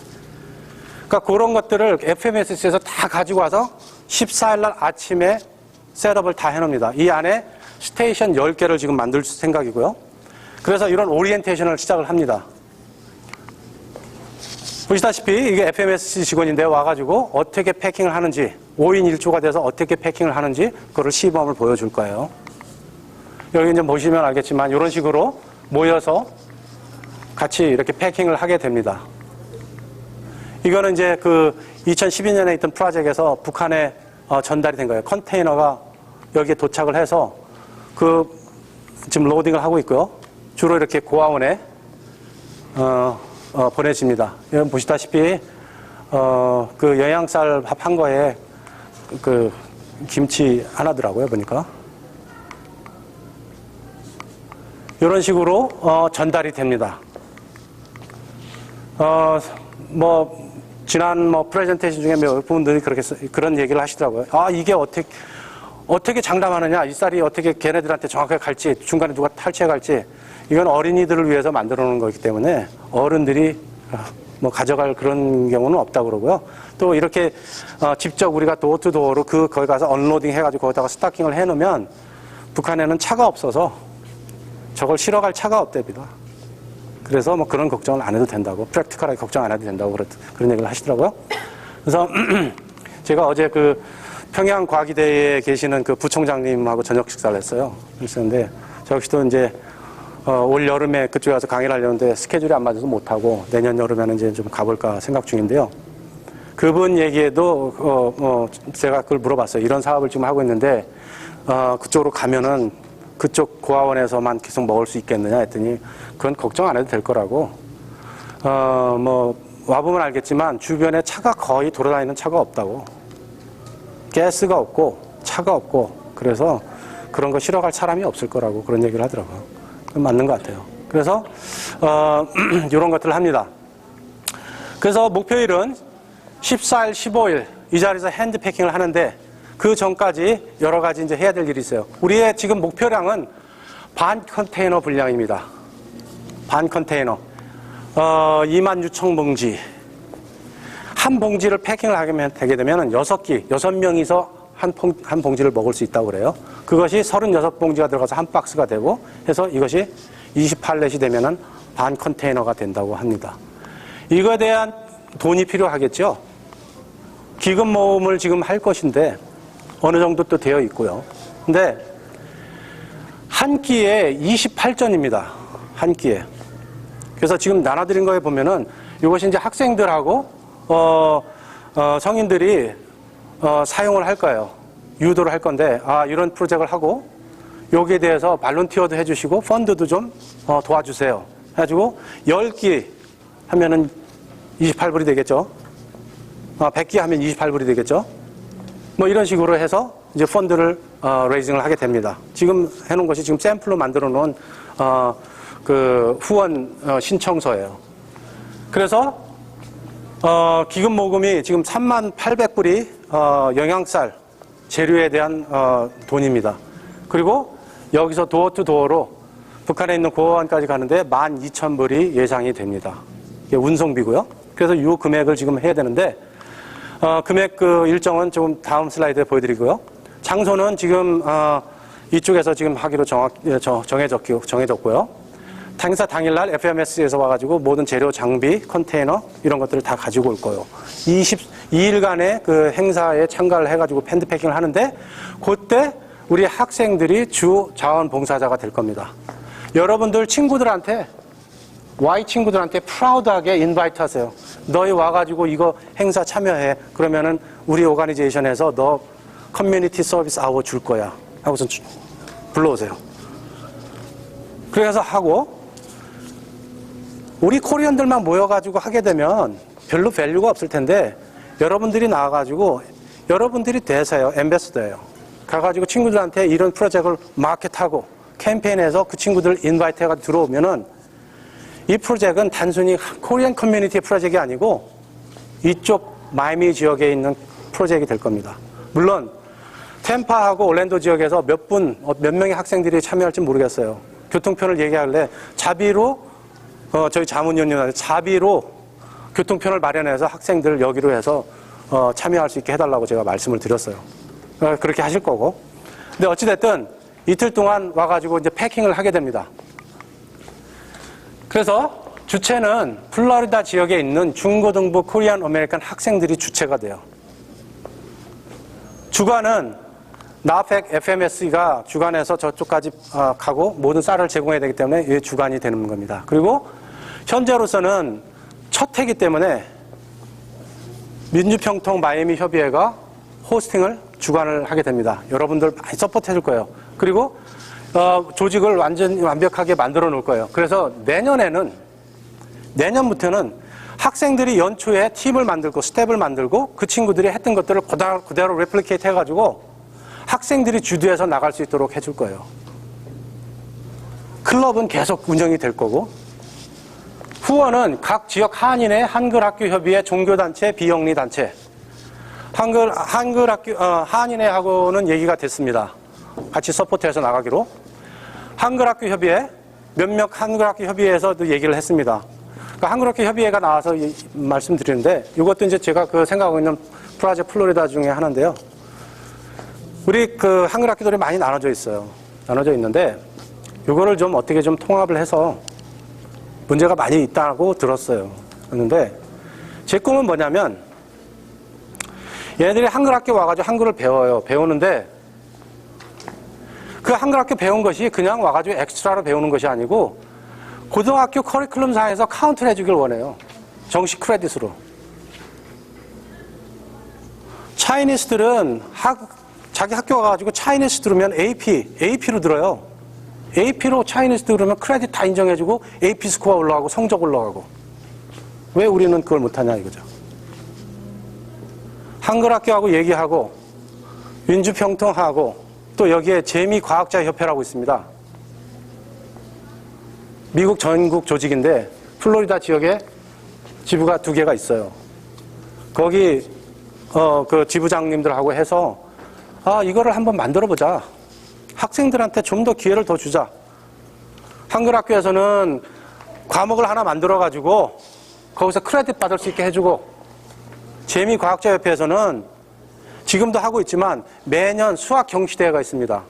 그러니까 그런 것들을 FMSC에서 다 가지고 와서 14일 날 아침에 셋업을 다 해놓습니다. 이 안에 스테이션 10개를 지금 만들 생각이고요. 그래서 이런 오리엔테이션을 시작을 합니다. 보시다시피 이게 FMSC 직원인데 와가지고 어떻게 패킹을 하는지 5인 1조가 돼서 어떻게 패킹을 하는지 그거를 시범을 보여줄 거예요. 여기 이제 보시면 알겠지만 이런 식으로 모여서 같이 이렇게 패킹을 하게 됩니다. 이거는 이제 그 2012년에 있던 프로젝트에서 북한에 전달이 된 거예요. 컨테이너가 여기에 도착을 해서 지금 로딩을 하고 있고요. 주로 이렇게 고아원에 보내집니다. 여러분 보시다시피 그 영양쌀 밥 한 거에 그 김치 하나더라고요. 보니까 이런 식으로 전달이 됩니다. 지난 프레젠테이션 중에 몇 분들이 그런 얘기를 하시더라고요. 이게 어떻게 장담하느냐, 이 쌀이 어떻게 걔네들한테 정확하게 갈지, 중간에 누가 탈취해 갈지, 이건 어린이들을 위해서 만들어 놓은 거기 때문에 어른들이 가져갈 그런 경우는 없다고 그러고요. 또 이렇게 직접 우리가 도어투도어로 거기 가서 언로딩 해가지고 거기다가 스타킹을 해 놓으면 북한에는 차가 없어서 저걸 실어갈 차가 없답니다. 그래서 그런 걱정을 안 해도 된다고, 프랙티컬하게 걱정 안 해도 된다고 그런 얘기를 하시더라고요. 그래서 제가 어제 그 평양과기대에 계시는 그 부총장님하고 저녁 식사를 했어요. 그랬었는데 저 역시도 이제 올 여름에 그쪽에 가서 강의를 하려는데 스케줄이 안 맞아서 못하고 내년 여름에는 이제 좀 가볼까 생각 중인데요. 그분 얘기에도 제가 그걸 물어봤어요. 이런 사업을 지금 하고 있는데 그쪽으로 가면은 그쪽 고아원에서만 계속 먹을 수 있겠느냐 했더니 그건 걱정 안 해도 될 거라고. 와보면 알겠지만 주변에 차가 거의 돌아다니는 차가 없다고. 가스가 없고 차가 없고 그래서 그런 거 실어갈 사람이 없을 거라고 그런 얘기를 하더라고요. 맞는 것 같아요. 그래서 이런 것들을 합니다. 그래서 목표일은 14일, 15일 이 자리에서 핸드 패킹을 하는데 그 전까지 여러 가지 이제 해야 될 일이 있어요. 우리의 지금 목표량은 반 컨테이너 분량입니다. 반 컨테이너. 26,000봉지. 한 봉지를 패킹을 하게 되면 6명이서 한 봉지를 먹을 수 있다고 그래요. 그것이 36봉지가 들어가서 한 박스가 되고 해서 이것이 28렛이 되면은 반 컨테이너가 된다고 합니다. 이거에 대한 돈이 필요하겠죠. 기금 모음을 지금 할 것인데 어느 정도 또 되어 있고요. 근데 한 끼에 28전입니다. 한 끼에. 그래서 지금 나눠드린 거에 보면은 이것이 이제 학생들하고 성인들이 사용을 할 거예요. 유도를 할 건데 이런 프로젝트를 하고 여기에 대해서 발론티어도 해주시고 펀드도 좀 도와주세요. 해가지고 10끼 하면은 28불이 되겠죠. 100끼 하면 28불이 되겠죠. 뭐 이런 식으로 해서 이제 펀드를 레이징을 하게 됩니다. 지금 해놓은 것이 지금 샘플로 만들어 놓은 그 후원 신청서예요. 그래서 기금 모금이 지금 38,800불이 영양쌀 재료에 대한 돈입니다. 그리고 여기서 도어 투 도어로 북한에 있는 고아원까지 가는데 12,000불이 예상이 됩니다. 이게 운송비고요. 그래서 이 금액을 지금 해야 되는데 금액 그 일정은 좀 다음 슬라이드에 보여드리고요. 장소는 지금 이쪽에서 지금 하기로 정해졌고요. 행사 당일날 FMS에서 와가지고 모든 재료, 장비, 컨테이너 이런 것들을 다 가지고 올 거예요. 22일간의 그 행사에 참가를 해가지고 팬드 패킹을 하는데 그때 우리 학생들이 주 자원봉사자가 될 겁니다. 여러분들 친구들한테 Y 친구들한테 프라우드하게 인바이트 하세요. 너희 와가지고 이거 행사 참여해. 그러면은 우리 오가니제이션에서 너 커뮤니티 서비스 아워 줄 거야. 하고서 불러오세요. 그래서 하고 우리 코리안들만 모여가지고 하게 되면 별로 밸류가 없을 텐데 여러분들이 나와가지고 여러분들이 대사예요. 앰베서더예요. 가가지고 친구들한테 이런 프로젝트를 마켓하고 캠페인해서 그 친구들 인바이트 해가지고 들어오면은 이 프로젝트는 단순히 코리안 커뮤니티의 프로젝트가 아니고 이쪽 마이애미 지역에 있는 프로젝트가 될 겁니다. 물론 템파하고 올랜도 지역에서 몇 명의 학생들이 참여할지 모르겠어요. 교통편을 얘기하길래 자비로 저희 자문위원님한테 자비로 교통편을 마련해서 학생들 여기로 해서 참여할 수 있게 해달라고 제가 말씀을 드렸어요. 그렇게 하실 거고. 근데 어찌됐든 이틀 동안 와가지고 이제 패킹을 하게 됩니다. 그래서 주체는 플로리다 지역에 있는 중고등부 코리안 아메리칸 학생들이 주체가 돼요. 주관은 나펙 FMS가 주관해서 저쪽까지 가고 모든 쌀을 제공해야 되기 때문에 이게 주관이 되는 겁니다. 그리고 현재로서는 첫 해기 때문에 민주평통 마이애미 협의회가 호스팅을 주관을 하게 됩니다. 여러분들 많이 서포트해 줄 거예요. 그리고 조직을 완벽하게 만들어 놓을 거예요. 그래서 내년부터는 학생들이 연초에 팀을 만들고 스텝을 만들고 그 친구들이 했던 것들을 그대로 레플리케이트 해가지고 학생들이 주도해서 나갈 수 있도록 해줄 거예요. 클럽은 계속 운영이 될 거고 후원은 각 지역 한인회, 한글학교협의회, 종교단체, 비영리단체 한인회하고는 얘기가 됐습니다. 같이 서포트해서 나가기로. 한글학교협의회, 몇몇 한글학교협의회에서도 얘기를 했습니다. 그러니까 한글학교협의회가 나와서 말씀드리는데 이것도 이제 제가 생각하고 있는 프로젝트 플로리다 중에 하나인데요. 우리 한글학교들이 많이 나눠져 있어요. 나눠져 있는데 이거를 좀 어떻게 좀 통합을 해서 문제가 많이 있다고 들었어요. 그런데 제 꿈은 뭐냐면 얘네들이 한글학교 와가지고 한글을 배워요. 배우는데 그 한글학교 배운 것이 그냥 와가지고 엑스트라로 배우는 것이 아니고 고등학교 커리큘럼상에서 카운트를 해주길 원해요. 정식 크레딧으로. 차이니스들은 자기 학교 와가지고 차이니스 들으면 AP로 들어요. AP로 차이니스 들으면 크레딧 다 인정해주고 AP 스코어 올라가고 성적 올라가고. 왜 우리는 그걸 못하냐 이거죠. 한글학교하고 얘기하고 민주평통하고 또 여기에 재미과학자협회라고 있습니다. 미국 전국 조직인데 플로리다 지역에 지부가 2개가 있어요. 거기 그 지부장님들하고 해서 이거를 한번 만들어보자. 학생들한테 좀 더 기회를 더 주자. 한글학교에서는 과목을 하나 만들어가지고 거기서 크레딧 받을 수 있게 해주고, 재미과학자협회에서는 지금도 하고 있지만 매년 수학 경시대회가 있습니다.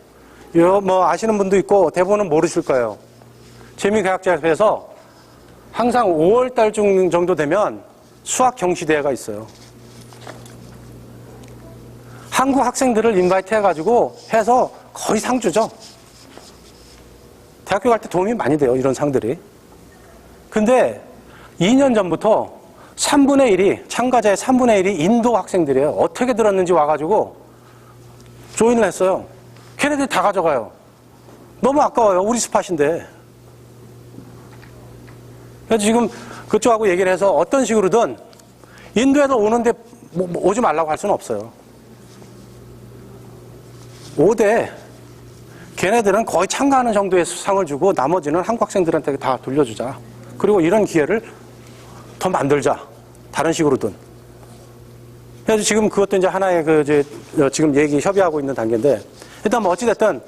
이거 뭐 아시는 분도 있고 대부분은 모르실 거예요. 재미과학자협회에서 항상 5월달 정도 되면 수학 경시대회가 있어요. 한국 학생들을 인바이트 해가지고 해서 거의 상 주죠. 대학교 갈 때 도움이 많이 돼요, 이런 상들이. 근데 2년 전부터 3분의 1이, 참가자의 3분의 1이 인도 학생들이에요. 어떻게 들었는지 와가지고 조인을 했어요. 걔네들이 다 가져가요. 너무 아까워요. 우리 스팟인데. 그래서 지금 그쪽하고 얘기를 해서 어떤 식으로든 인도에서 오는데 오지 말라고 할 수는 없어요. 5대 걔네들은 거의 참가하는 정도의 상을 주고 나머지는 한국 학생들한테 다 돌려주자. 그리고 이런 기회를 더 만들자. 다른 식으로든. 그래서 지금 그것도 이제 하나의 지금 협의하고 있는 단계인데, 일단 뭐 어찌됐든,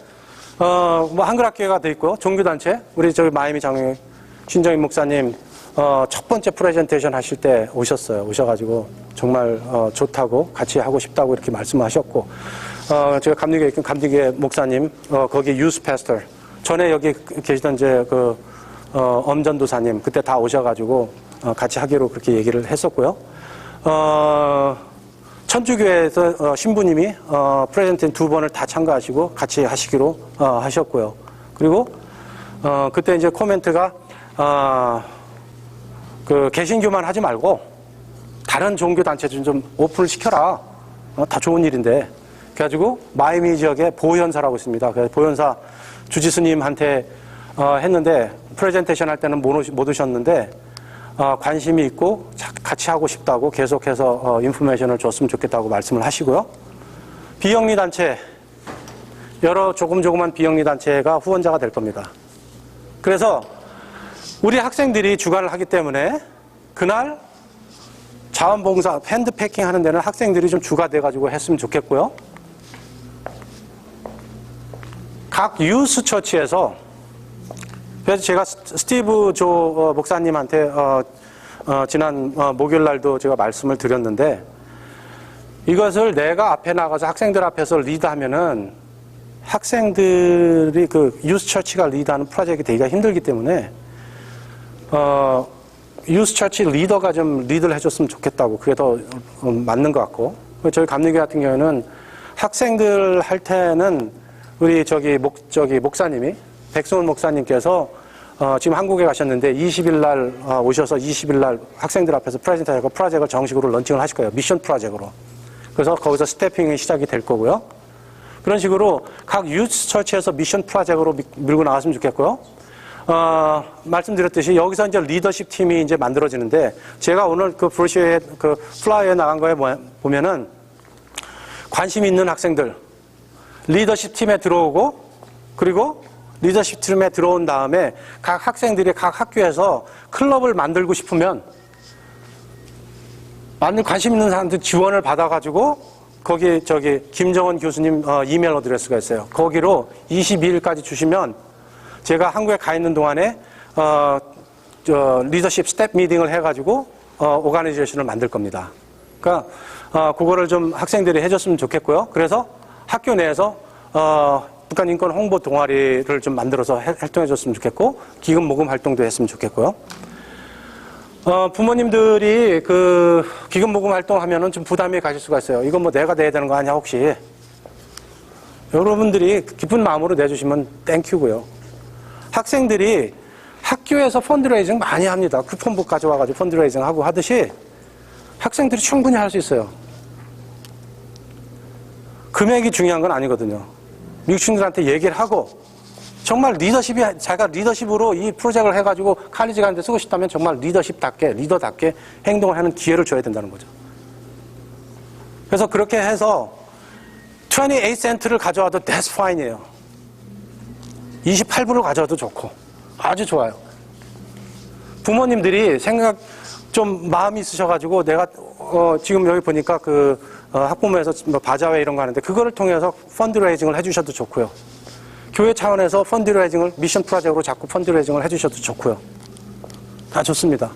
뭐 한글학교가 돼 있고, 종교단체, 우리 저기 마이애미 장로회 신정인 목사님, 첫 번째 프레젠테이션 하실 때 오셨어요. 오셔가지고 정말 좋다고 같이 하고 싶다고 이렇게 말씀하셨고, 제가 감리교에 있던 감리교회 목사님, 거기 유스 패스터, 전에 여기 계시던 이제 엄전도사님, 그때 다 오셔가지고 같이 하기로 그렇게 얘기를 했었고요. 천주교회에서 신부님이 프레젠테이션 2번을 다 참가하시고 같이 하시기로 하셨고요. 그리고 그때 이제 코멘트가 개신교만 하지 말고 다른 종교 단체 좀 오픈을 시켜라. 다 좋은 일인데. 그래가지고 마이애미 지역에 보현사라고 있습니다. 그래서 보현사 주지스님한테 했는데 프레젠테이션 할 때는 못 오셨는데 관심이 있고 같이 하고 싶다고 계속해서 인포메이션을 줬으면 좋겠다고 말씀을 하시고요. 비영리 단체, 여러 조그만 비영리 단체가 후원자가 될 겁니다. 그래서 우리 학생들이 주관을 하기 때문에 그날 자원봉사, 핸드패킹 하는 데는 학생들이 좀 주가 돼가지고 했으면 좋겠고요. 각 유스 처치에서, 그래서 제가 스티브 조 목사님한테 지난 목요일 날도 제가 말씀을 드렸는데, 이것을 내가 앞에 나가서 학생들 앞에서 리드하면은 학생들이 유스 처치가 리드하는 프로젝트가 되기가 힘들기 때문에 유스 처치 리더가 좀 리드를 해줬으면 좋겠다고, 그게 더 맞는 것 같고, 저희 감리교 같은 경우에는 학생들 할 때는 우리 목사님이, 백승훈 목사님께서 지금 한국에 가셨는데 20일 날 오셔서 20일 날 학생들 앞에서 프레젠테이션하고 프로젝트를 정식으로 런칭을 하실 거예요. 미션 프로젝트로. 그래서 거기서 스태핑이 시작이 될 거고요. 그런 식으로 각 유스 처치에서 미션 프로젝트로 밀고 나왔으면 좋겠고요. 말씀드렸듯이 여기서 이제 리더십 팀이 이제 만들어지는데, 제가 오늘 브로셔에 플라이어에 나간 거에 보면은 관심 있는 학생들 리더십 팀에 들어오고, 그리고 리더십 팀에 들어온 다음에 각 학생들이 각 학교에서 클럽을 만들고 싶으면 관심 있는 사람들 지원을 받아가지고 거기 김정은 교수님 이메일 어드레스가 있어요. 거기로 22일까지 주시면 제가 한국에 가 있는 동안에 리더십 스텝 미팅을 해가지고 오가니제이션을 만들 겁니다. 그러니까 그거를 좀 학생들이 해줬으면 좋겠고요. 그래서 학교 내에서 북한 인권 홍보 동아리를 좀 만들어서 활동해줬으면 좋겠고, 기금 모금 활동도 했으면 좋겠고요. 부모님들이 기금 모금 활동하면은 좀 부담이 가실 수가 있어요. 이건 뭐 내가 내야 되는 거 아니야 혹시? 여러분들이 기쁜 마음으로 내주시면 땡큐고요. 학생들이 학교에서 펀드레이징 많이 합니다. 쿠폰북 가져와가지고 펀드레이징 하고 하듯이 학생들이 충분히 할 수 있어요. 금액이 중요한 건 아니거든요. 미국 친구들한테 얘기를 하고, 정말 자기가 리더십으로 이 프로젝트를 해가지고 칼리지 가는데 쓰고 싶다면 정말 리더답게 행동을 하는 기회를 줘야 된다는 거죠. 그래서 그렇게 해서 28센트를 가져와도 that's fine이에요. 28불을 가져와도 좋고 아주 좋아요. 부모님들이 생각 좀 마음이 있으셔가지고 내가 지금 여기 보니까 학부모에서 뭐 바자회 이런 거 하는데 그거를 통해서 펀드레이징을 해주셔도 좋고요. 교회 차원에서 펀드레이징을 미션 프로젝트로 자꾸 펀드레이징을 해주셔도 좋고요. 다 좋습니다.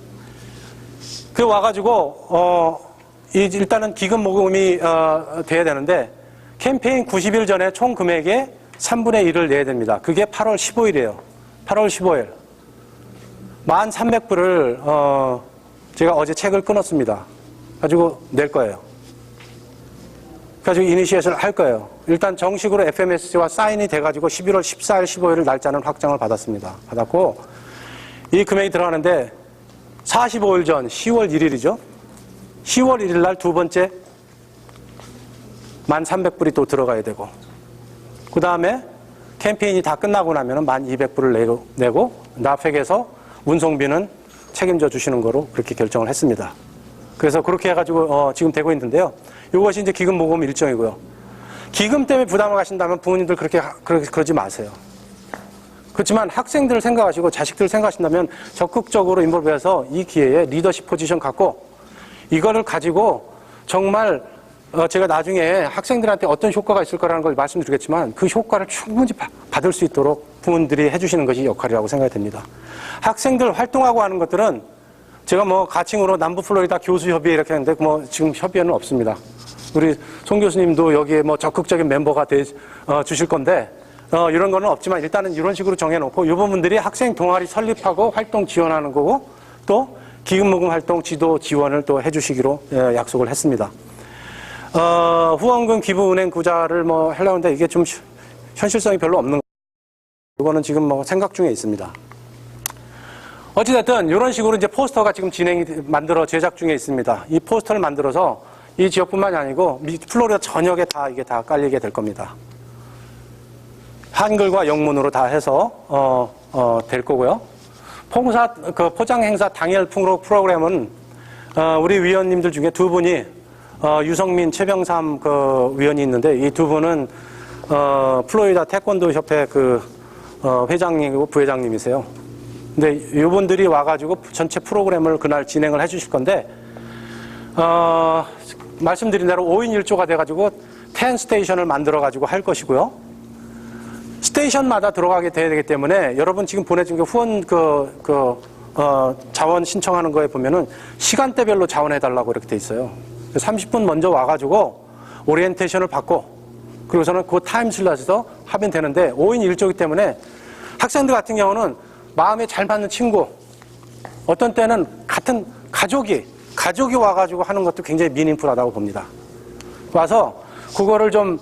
그 와가지고 일단은 기금 모금이 돼야 되는데 캠페인 90일 전에 총 금액의 3분의 1을 내야 됩니다. 그게 8월 15일이에요. 8월 15일. 1,300불을 제가 어제 책을 끊었습니다. 가지고 낼 거예요. 가지고 이니시에이션을 할 거예요. 일단 정식으로 FMSC와 사인이 돼가지고 11월 14일, 15일 날짜는 확정을 받았습니다. 받았고 이 금액이 들어가는데 45일 전 10월 1일이죠. 10월 1일 날 두 번째 1,300불이 또 들어가야 되고 그 다음에 캠페인이 다 끝나고 나면 1,200불을 내고 납획에서 운송비는 책임져 주시는 거로 그렇게 결정을 했습니다. 그래서 그렇게 해가지고 지금 되고 있는데요. 이것이 이제 기금 모금 일정이고요. 기금 때문에 부담을 가신다면 부모님들 그러지 마세요. 그렇지만 학생들을 생각하시고 자식들을 생각하신다면 적극적으로 인볼브해서 이 기회에 리더십 포지션 갖고 이거를 가지고 정말 제가 나중에 학생들한테 어떤 효과가 있을 거라는 걸 말씀드리겠지만 그 효과를 충분히 받을 수 있도록 부모님들이 해주시는 것이 역할이라고 생각이 됩니다. 학생들 활동하고 하는 것들은 제가 뭐 가칭으로 남부 플로리다 교수협의회 이렇게 하는데 뭐 지금 협의회는 없습니다. 우리 송 교수님도 여기에 뭐 적극적인 멤버가 주실 건데 이런 거는 없지만 일단은 이런 식으로 정해놓고 이 부분들이 학생 동아리 설립하고 활동 지원하는 거고 또 기금 모금 활동 지도 지원을 또 해주시기로 약속을 했습니다. 후원금 기부 은행 구자를 뭐 하려고 하는데 이게 좀 현실성이 별로 없는 이거는 지금 뭐 생각 중에 있습니다. 어찌됐든 이런 식으로 이제 포스터가 지금 만들어 제작 중에 있습니다. 이 포스터를 만들어서 이 지역뿐만이 아니고 플로리다 전역에 다 이게 다 깔리게 될 겁니다. 한글과 영문으로 다 해서 될 거고요. 포장 행사 당일 프로그램은 우리 위원님들 중에 두 분이 유성민, 최병삼 위원이 있는데 이 두 분은 플로리다 태권도 협회 회장님이고 부회장님이세요. 근데 이분들이 와가지고 전체 프로그램을 그날 진행을 해주실 건데 말씀드린 대로 5인 1조가 돼가지고 10 스테이션을 만들어가지고 할 것이고요. 스테이션마다 들어가게 돼야 되기 때문에 여러분 지금 보내준 후원 자원 신청하는 거에 보면은 시간대별로 자원해달라고 이렇게 돼 있어요. 30분 먼저 와가지고 오리엔테이션을 받고 그리고서는 그 타임 슬롯에서 하면 되는데 5인 1조이기 때문에 학생들 같은 경우는 마음에 잘 맞는 친구 어떤 때는 같은 가족이 와가지고 하는 것도 굉장히 미닝풀하다고 봅니다. 와서 그거를 좀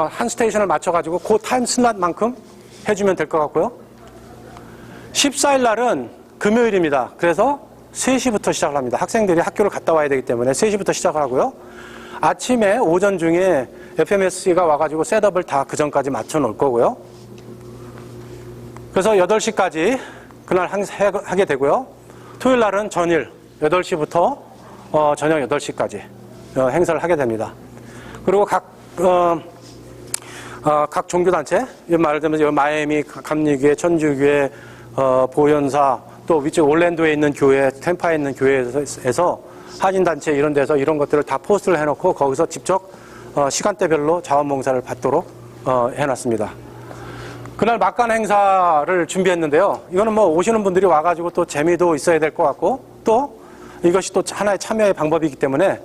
한 스테이션을 맞춰가지고 그 타임 슬롯만큼 해주면 될 것 같고요. 14일 날은 금요일입니다. 그래서 3시부터 시작을 합니다. 학생들이 학교를 갔다 와야 되기 때문에 3시부터 시작을 하고요. 아침에 오전 중에 FMSC가 와가지고 셋업을 다 그 전까지 맞춰 놓을 거고요. 그래서 8시까지 그날 하게 되고요. 토요일 날은 전일 8시부터 저녁 8시까지 행사를 하게 됩니다. 그리고 각 종교단체, 말을 들면 마이애미 감리교회, 천주교회, 보현사, 또 위쪽 올랜도에 있는 교회, 템파에 있는 교회에서 한인단체 이런 데서 이런 것들을 다 포스트를 해놓고 거기서 직접 시간대별로 자원봉사를 받도록 해놨습니다. 그날 막간 행사를 준비했는데요. 이거는 뭐 오시는 분들이 와가지고 또 재미도 있어야 될 것 같고 또 이것이 또 하나의 참여의 방법이기 때문에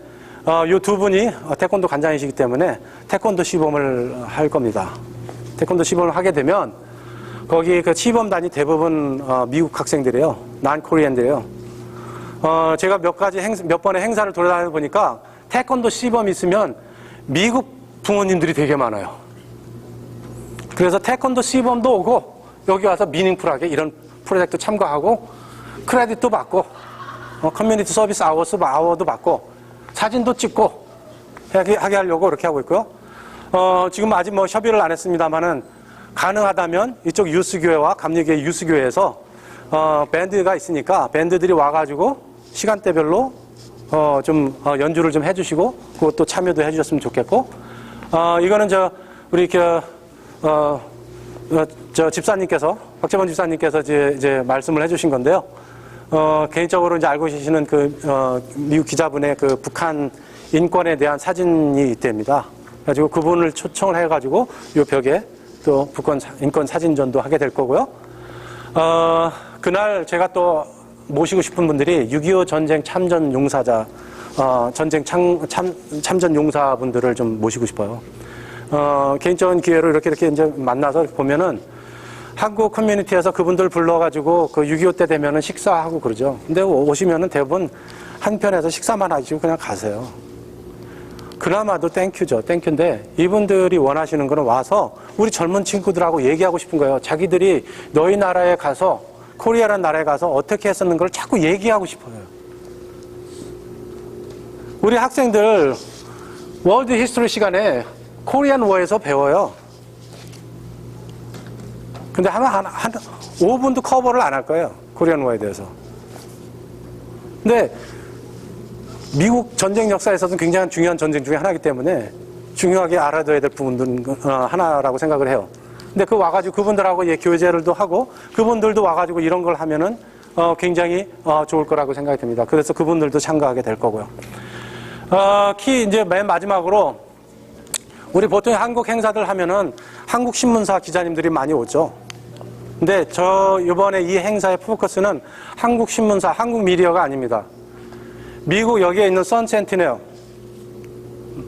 이 두 분이 태권도 관장이시기 때문에 태권도 시범을 할 겁니다. 태권도 시범을 하게 되면 거기 그 시범단이 대부분 미국 학생들이에요. 난 코리안들이에요. 제가 몇 번의 행사를 돌아다니다 보니까 태권도 시범이 있으면 미국 부모님들이 되게 많아요. 그래서 태권도 시범도 오고 여기 와서 미닝풀하게 이런 프로젝트 참가하고 크레딧도 받고 커뮤니티 서비스 아워도 받고 사진도 찍고 하게 하려고 그렇게 하고 있고요. 지금 아직 뭐 협의를 안 했습니다만은 가능하다면 이쪽 유스교회와 감리교회 유스교회에서 밴드가 있으니까 밴드들이 와가지고 시간대별로 좀 연주를 좀 해주시고 그것도 참여도 해주셨으면 좋겠고 이거는 우리 집사님께서, 박재범 집사님께서 이제 말씀을 해주신 건데요. 개인적으로 이제 알고 계시는 미국 기자분의 북한 인권에 대한 사진이 있답니다. 그래가지고 그분을 초청을 해가지고 이 벽에 또 북한 인권 사진전도 하게 될 거고요. 그날 제가 또 모시고 싶은 분들이 6.25 전쟁 참전 용사자, 전쟁 참전 용사분들을 좀 모시고 싶어요. 개인적인 기회로 이렇게 이제 만나서 보면은 한국 커뮤니티에서 그분들 불러가지고 6.25 때 되면은 식사하고 그러죠. 근데 오시면은 대부분 한편에서 식사만 하시고 그냥 가세요. 그나마도 땡큐죠. 땡큐인데 이분들이 원하시는 거는 와서 우리 젊은 친구들하고 얘기하고 싶은 거예요. 자기들이 너희 나라에 가서, 코리아라는 나라에 가서 어떻게 했었는 걸 자꾸 얘기하고 싶어요. 우리 학생들 월드 히스토리 시간에 코리안 워에서 배워요. 근데 한 5분도 커버를 안 할 거예요. 코리안 워에 대해서. 근데 미국 전쟁 역사에서도 굉장히 중요한 전쟁 중에 하나이기 때문에 중요하게 알아둬야 될 부분들 하나라고 생각을 해요. 근데 와가지고 그분들하고 교제를도 하고 그분들도 와가지고 이런 걸 하면은 굉장히 좋을 거라고 생각이 듭니다. 그래서 그분들도 참가하게 될 거고요. 이제 맨 마지막으로 우리 보통 한국 행사들 하면은 한국 신문사 기자님들이 많이 오죠. 근데 이번에 이 행사의 포커스는 한국 신문사, 한국 미디어가 아닙니다. 미국 여기에 있는 선 센티넬,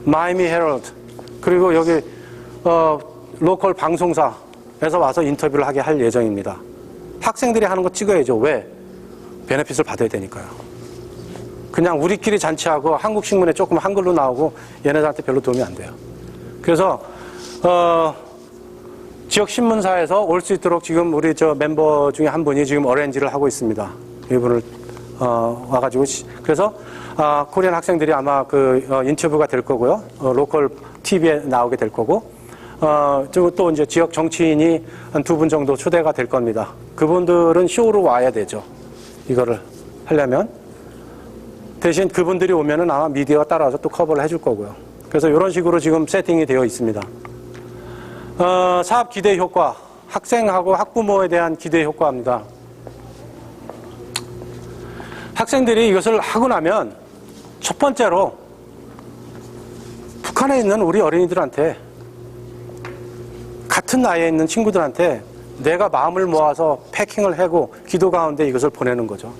마이애미 헤럴드, 그리고 여기 로컬 방송사에서 와서 인터뷰를 하게 할 예정입니다. 학생들이 하는 거 찍어야죠. 왜? 베네핏을 받아야 되니까요. 그냥 우리끼리 잔치하고 한국 신문에 조금 한글로 나오고 얘네들한테 별로 도움이 안 돼요. 그래서 지역 신문사에서 올 수 있도록 지금 우리 멤버 중에 한 분이 지금 어레인지를 하고 있습니다. 이분을 와가지고 그래서 코리안 학생들이 아마 인터뷰가 될 거고요. 로컬 TV에 나오게 될 거고 또 이제 지역 정치인이 한 2분 정도 초대가 될 겁니다. 그분들은 쇼로 와야 되죠. 이거를 하려면 대신 그분들이 오면은 아마 미디어가 따라와서 또 커버를 해줄 거고요. 그래서 이런 식으로 지금 세팅이 되어 있습니다. 사업 기대 효과, 학생하고 학부모에 대한 기대 효과입니다. 학생들이 이것을 하고 나면 첫 번째로 북한에 있는 우리 어린이들한테, 같은 나이에 있는 친구들한테 내가 마음을 모아서 패킹을 하고 기도 가운데 이것을 보내는 거죠.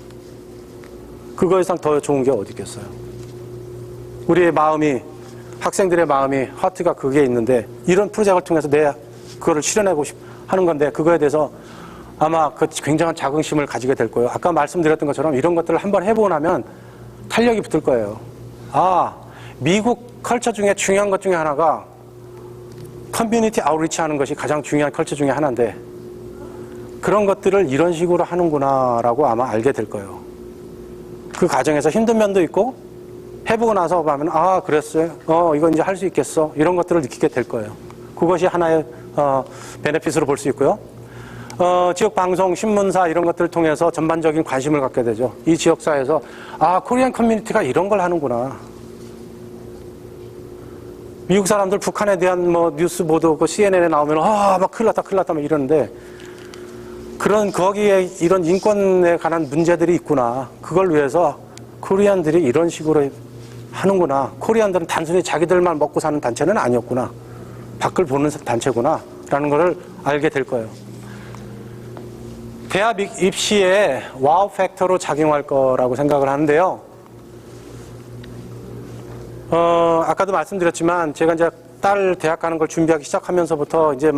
그거 이상 더 좋은 게 어디 있겠어요. 우리의 마음이, 학생들의 마음이, 하트가 그게 있는데 이런 프로젝트를 통해서 그거를 실현하고 하는 건데 그거에 대해서 아마 굉장한 자긍심을 가지게 될 거예요. 아까 말씀드렸던 것처럼 이런 것들을 한번 해보고 나면 탄력이 붙을 거예요. 미국 컬처 중에 중요한 것 중에 하나가 커뮤니티 아웃리치 하는 것이 가장 중요한 컬처 중에 하나인데 그런 것들을 이런 식으로 하는구나 라고 아마 알게 될 거예요. 그 과정에서 힘든 면도 있고 해보고 나서 보면 그랬어요. 이거 이제 할 수 있겠어. 이런 것들을 느끼게 될 거예요. 그것이 하나의 베네핏으로 볼 수 있고요. 지역 방송, 신문사 이런 것들을 통해서 전반적인 관심을 갖게 되죠. 이 지역사회에서 코리안 커뮤니티가 이런 걸 하는구나. 미국 사람들 북한에 대한 뉴스 보도 CNN에 나오면 막 큰일 났다 막 이러는데 거기에 이런 인권에 관한 문제들이 있구나. 그걸 위해서 코리안들이 이런 식으로 하는구나. 코리안들은 단순히 자기들만 먹고 사는 단체는 아니었구나. 밖을 보는 단체구나. 라는 것을 알게 될 거예요. 대학 입시에 와우 팩터로 작용할 거라고 생각을 하는데요. 아까도 말씀드렸지만 제가 이제 딸 대학 가는 걸 준비하기 시작하면서부터 이제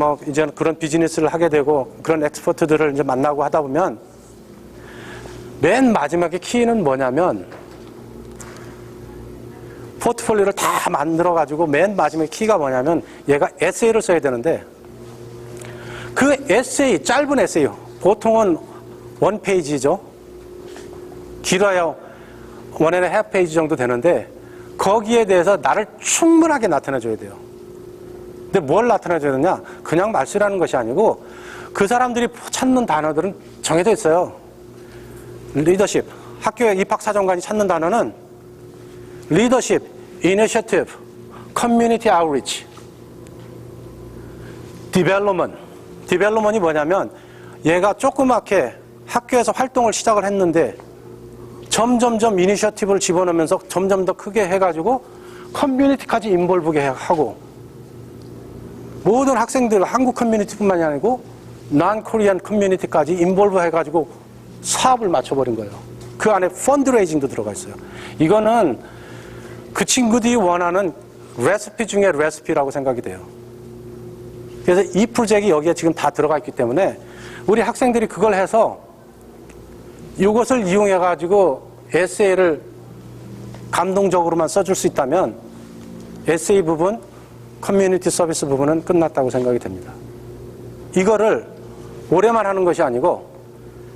그런 비즈니스를 하게 되고 그런 엑스퍼트들을 이제 만나고 하다 보면 맨 마지막에 키는 뭐냐면 포트폴리오를 다 만들어가지고 맨 마지막에 키가 뭐냐면 얘가 에세이를 써야 되는데 그 에세이, 짧은 에세이, 보통은 1페이지죠. 길어야 1.5 페이지 정도 되는데 거기에 대해서 나를 충분하게 나타내줘야 돼요. 근데 뭘 나타내줘야 되냐? 그냥 말쓰라는 것이 아니고 그 사람들이 찾는 단어들은 정해져 있어요. 리더십, 학교의 입학사정관이 찾는 단어는 리더십, 이니셔티브, 커뮤니티 아웃리치 디벨롭먼이 뭐냐면 얘가 조그맣게 학교에서 활동을 시작을 했는데 점점점 이니셔티브를 집어넣으면서 점점 더 크게 해가지고 커뮤니티까지 인볼브게 하고 모든 학생들 한국 커뮤니티뿐만이 아니고 난 코리안 커뮤니티까지 인볼브 해가지고 사업을 맞춰버린 거예요. 그 안에 펀드레이징도 들어가 있어요. 이거는 그 친구들이 원하는 레시피 중에 레시피라고 생각이 돼요. 그래서 이 프로젝트가 여기에 지금 다 들어가 있기 때문에 우리 학생들이 그걸 해서 이것을 이용해가지고 에세이를 감동적으로만 써줄 수 있다면 에세이 부분, 커뮤니티 서비스 부분은 끝났다고 생각이 됩니다. 이거를 올해만 하는 것이 아니고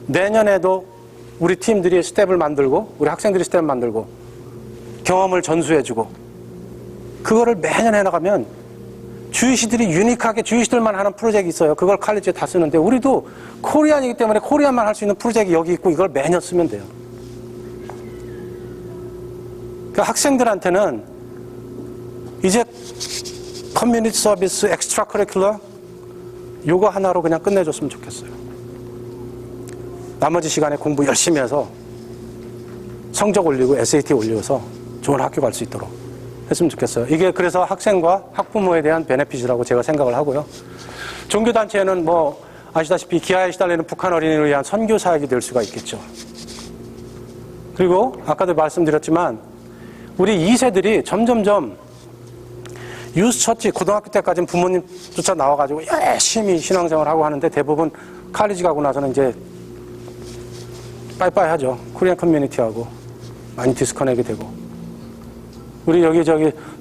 내년에도 우리 팀들이 스텝을 만들고 우리 학생들이 스텝을 만들고 경험을 전수해주고 그거를 매년 해나가면 주이시들이 유니크하게 주이시들만 하는 프로젝트가 있어요. 그걸 칼리지에 다 쓰는데 우리도 코리안이기 때문에 코리안만 할 수 있는 프로젝트가 여기 있고 이걸 매년 쓰면 돼요. 그 학생들한테는 이제 커뮤니티 서비스 엑스트라 커리큘러 요거 하나로 그냥 끝내줬으면 좋겠어요. 나머지 시간에 공부 열심히 해서 성적 올리고 SAT 올려서 좋은 학교 갈 수 있도록 했으면 좋겠어요. 이게 그래서 학생과 학부모에 대한 베네핏이라고 제가 생각을 하고요. 종교단체는 뭐 아시다시피 기아에 시달리는 북한 어린이를 위한 선교 사역이 될 수가 있겠죠. 그리고 아까도 말씀드렸지만 우리 2세들이 점점점 유스처치 고등학교 때까지는 부모님 쫓아 나와가지고 열심히 신앙생활하고 하는데 대부분 칼리지 가고 나서는 이제 빠이빠이 하죠. 코리안 커뮤니티하고 많이 디스커넥이 되고. 우리 여기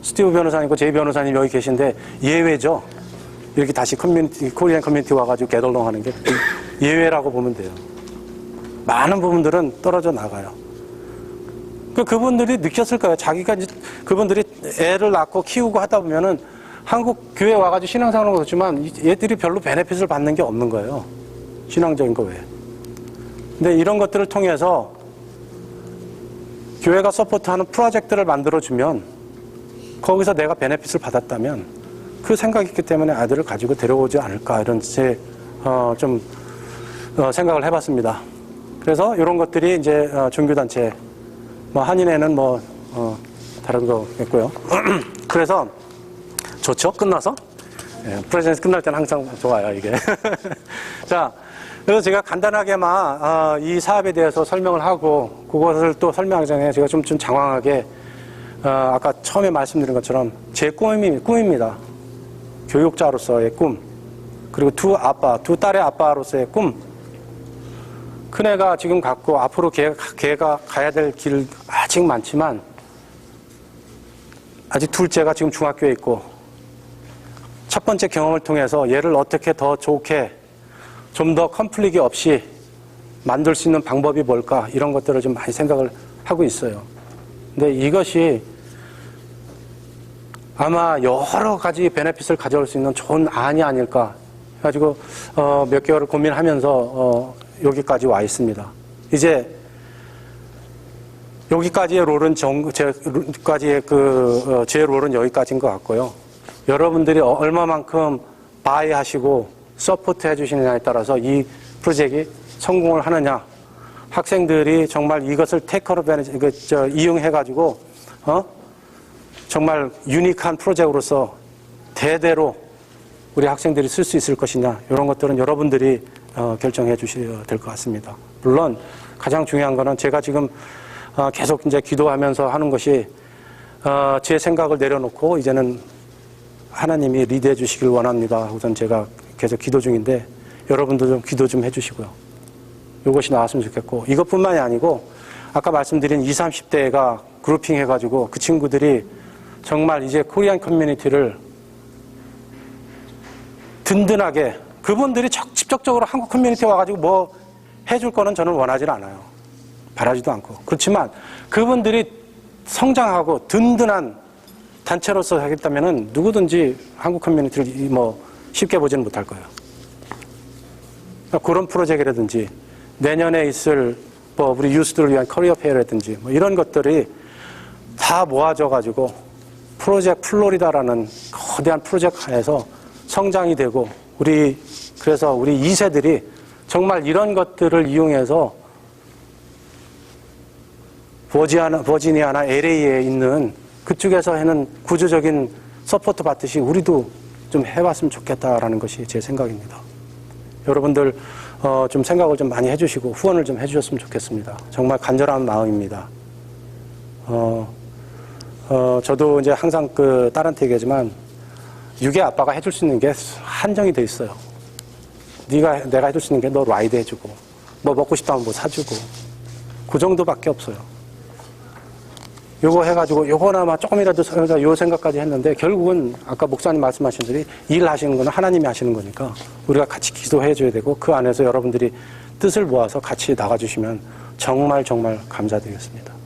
스티브 변호사님과 제이 변호사님 여기 계신데 예외죠. 이렇게 다시 코리안 커뮤니티 와가지고 게덜롱 하는 게 예외라고 보면 돼요. 많은 부분들은 떨어져 나가요. 그분들이 느꼈을 거예요. 자기가 이제 그분들이 애를 낳고 키우고 하다 보면은 한국 교회 와가지고 신앙생활을 그렇지만 얘들이 별로 베네핏을 받는 게 없는 거예요. 신앙적인 거 외에. 근데 이런 것들을 통해서 교회가 서포트하는 프로젝트를 만들어주면 거기서 내가 베네핏을 받았다면 그 생각이 있기 때문에 아들을 가지고 데려오지 않을까 이런 생각을 해봤습니다. 그래서 이런 것들이 이제 종교단체 뭐 한인회는 다른 거겠고요. 그래서 좋죠. 끝나서 프레젠스 끝날 때는 항상 좋아요 이게. 자, 그래서 제가 간단하게만 이 사업에 대해서 설명을 하고 그것을 또 설명하기 전에 제가 좀 장황하게 아까 처음에 말씀드린 것처럼 제 꿈입니다. 교육자로서의 꿈, 그리고 두 딸의 아빠로서의 꿈. 큰애가 지금 갖고 앞으로 걔가 가야 될 길 아직 많지만 아직 둘째가 지금 중학교에 있고 첫 번째 경험을 통해서 얘를 어떻게 더 좋게 좀 더 컨플릭이 없이 만들 수 있는 방법이 뭘까 이런 것들을 좀 많이 생각을 하고 있어요. 근데 이것이 아마 여러 가지 베네핏을 가져올 수 있는 좋은 안이 아닐까 해가지고 몇 개월을 고민하면서 여기까지 와 있습니다. 이제 여기까지의 롤은 제 롤은 여기까지인 것 같고요. 여러분들이 얼마만큼 바이하시고 서포트 해주시느냐에 따라서 이 프로젝트가 성공을 하느냐, 학생들이 정말 이것을 이용해가지고 정말 유니크한 프로젝트로서 대대로 우리 학생들이 쓸 수 있을 것이냐 이런 것들은 여러분들이 결정해 주셔야 될 것 같습니다. 물론 가장 중요한 거는 제가 지금 계속 이제 기도하면서 하는 것이 제 생각을 내려놓고 이제는 하나님이 리드해 주시길 원합니다. 우선 제가 계속 기도 중인데 여러분도 좀 기도 좀 해주시고요. 이것이 나왔으면 좋겠고 이것뿐만이 아니고 아까 말씀드린 20, 30대가 그룹핑 해가지고 그 친구들이 정말 이제 코리안 커뮤니티를 든든하게 그분들이 직접적으로 한국 커뮤니티에 와가지고 뭐 해줄 거는 저는 원하지 않아요. 바라지도 않고. 그렇지만 그분들이 성장하고 든든한 단체로서 하겠다면은 누구든지 한국 커뮤니티를 쉽게 보지는 못할 거예요. 그러니까 그런 프로젝트라든지 내년에 있을 우리 유스들을 위한 커리어 페어라든지 이런 것들이 다 모아져가지고 프로젝트 플로리다라는 거대한 프로젝트 안에서 성장이 되고 그래서 우리 2세들이 정말 이런 것들을 이용해서 버지니아나 LA에 있는 그쪽에서 하는 구조적인 서포트 받듯이 우리도 좀 해봤으면 좋겠다라는 것이 제 생각입니다. 여러분들 좀 생각을 좀 많이 해주시고 후원을 좀 해주셨으면 좋겠습니다. 정말 간절한 마음입니다. 저도 이제 항상 그 딸한테 얘기하지만 유괴 아빠가 해줄 수 있는 게 한정이 돼 있어요. 내가 해줄 수 있는 게 너 라이드 해주고 뭐 먹고 싶다면 뭐 사주고 그 정도밖에 없어요. 요거 해가지고 요거나마 조금이라도 요 생각까지 했는데 결국은 아까 목사님 말씀하신 대로 일하시는 거는 하나님이 하시는 거니까 우리가 같이 기도해 줘야 되고 그 안에서 여러분들이 뜻을 모아서 같이 나가주시면 정말 감사드리겠습니다.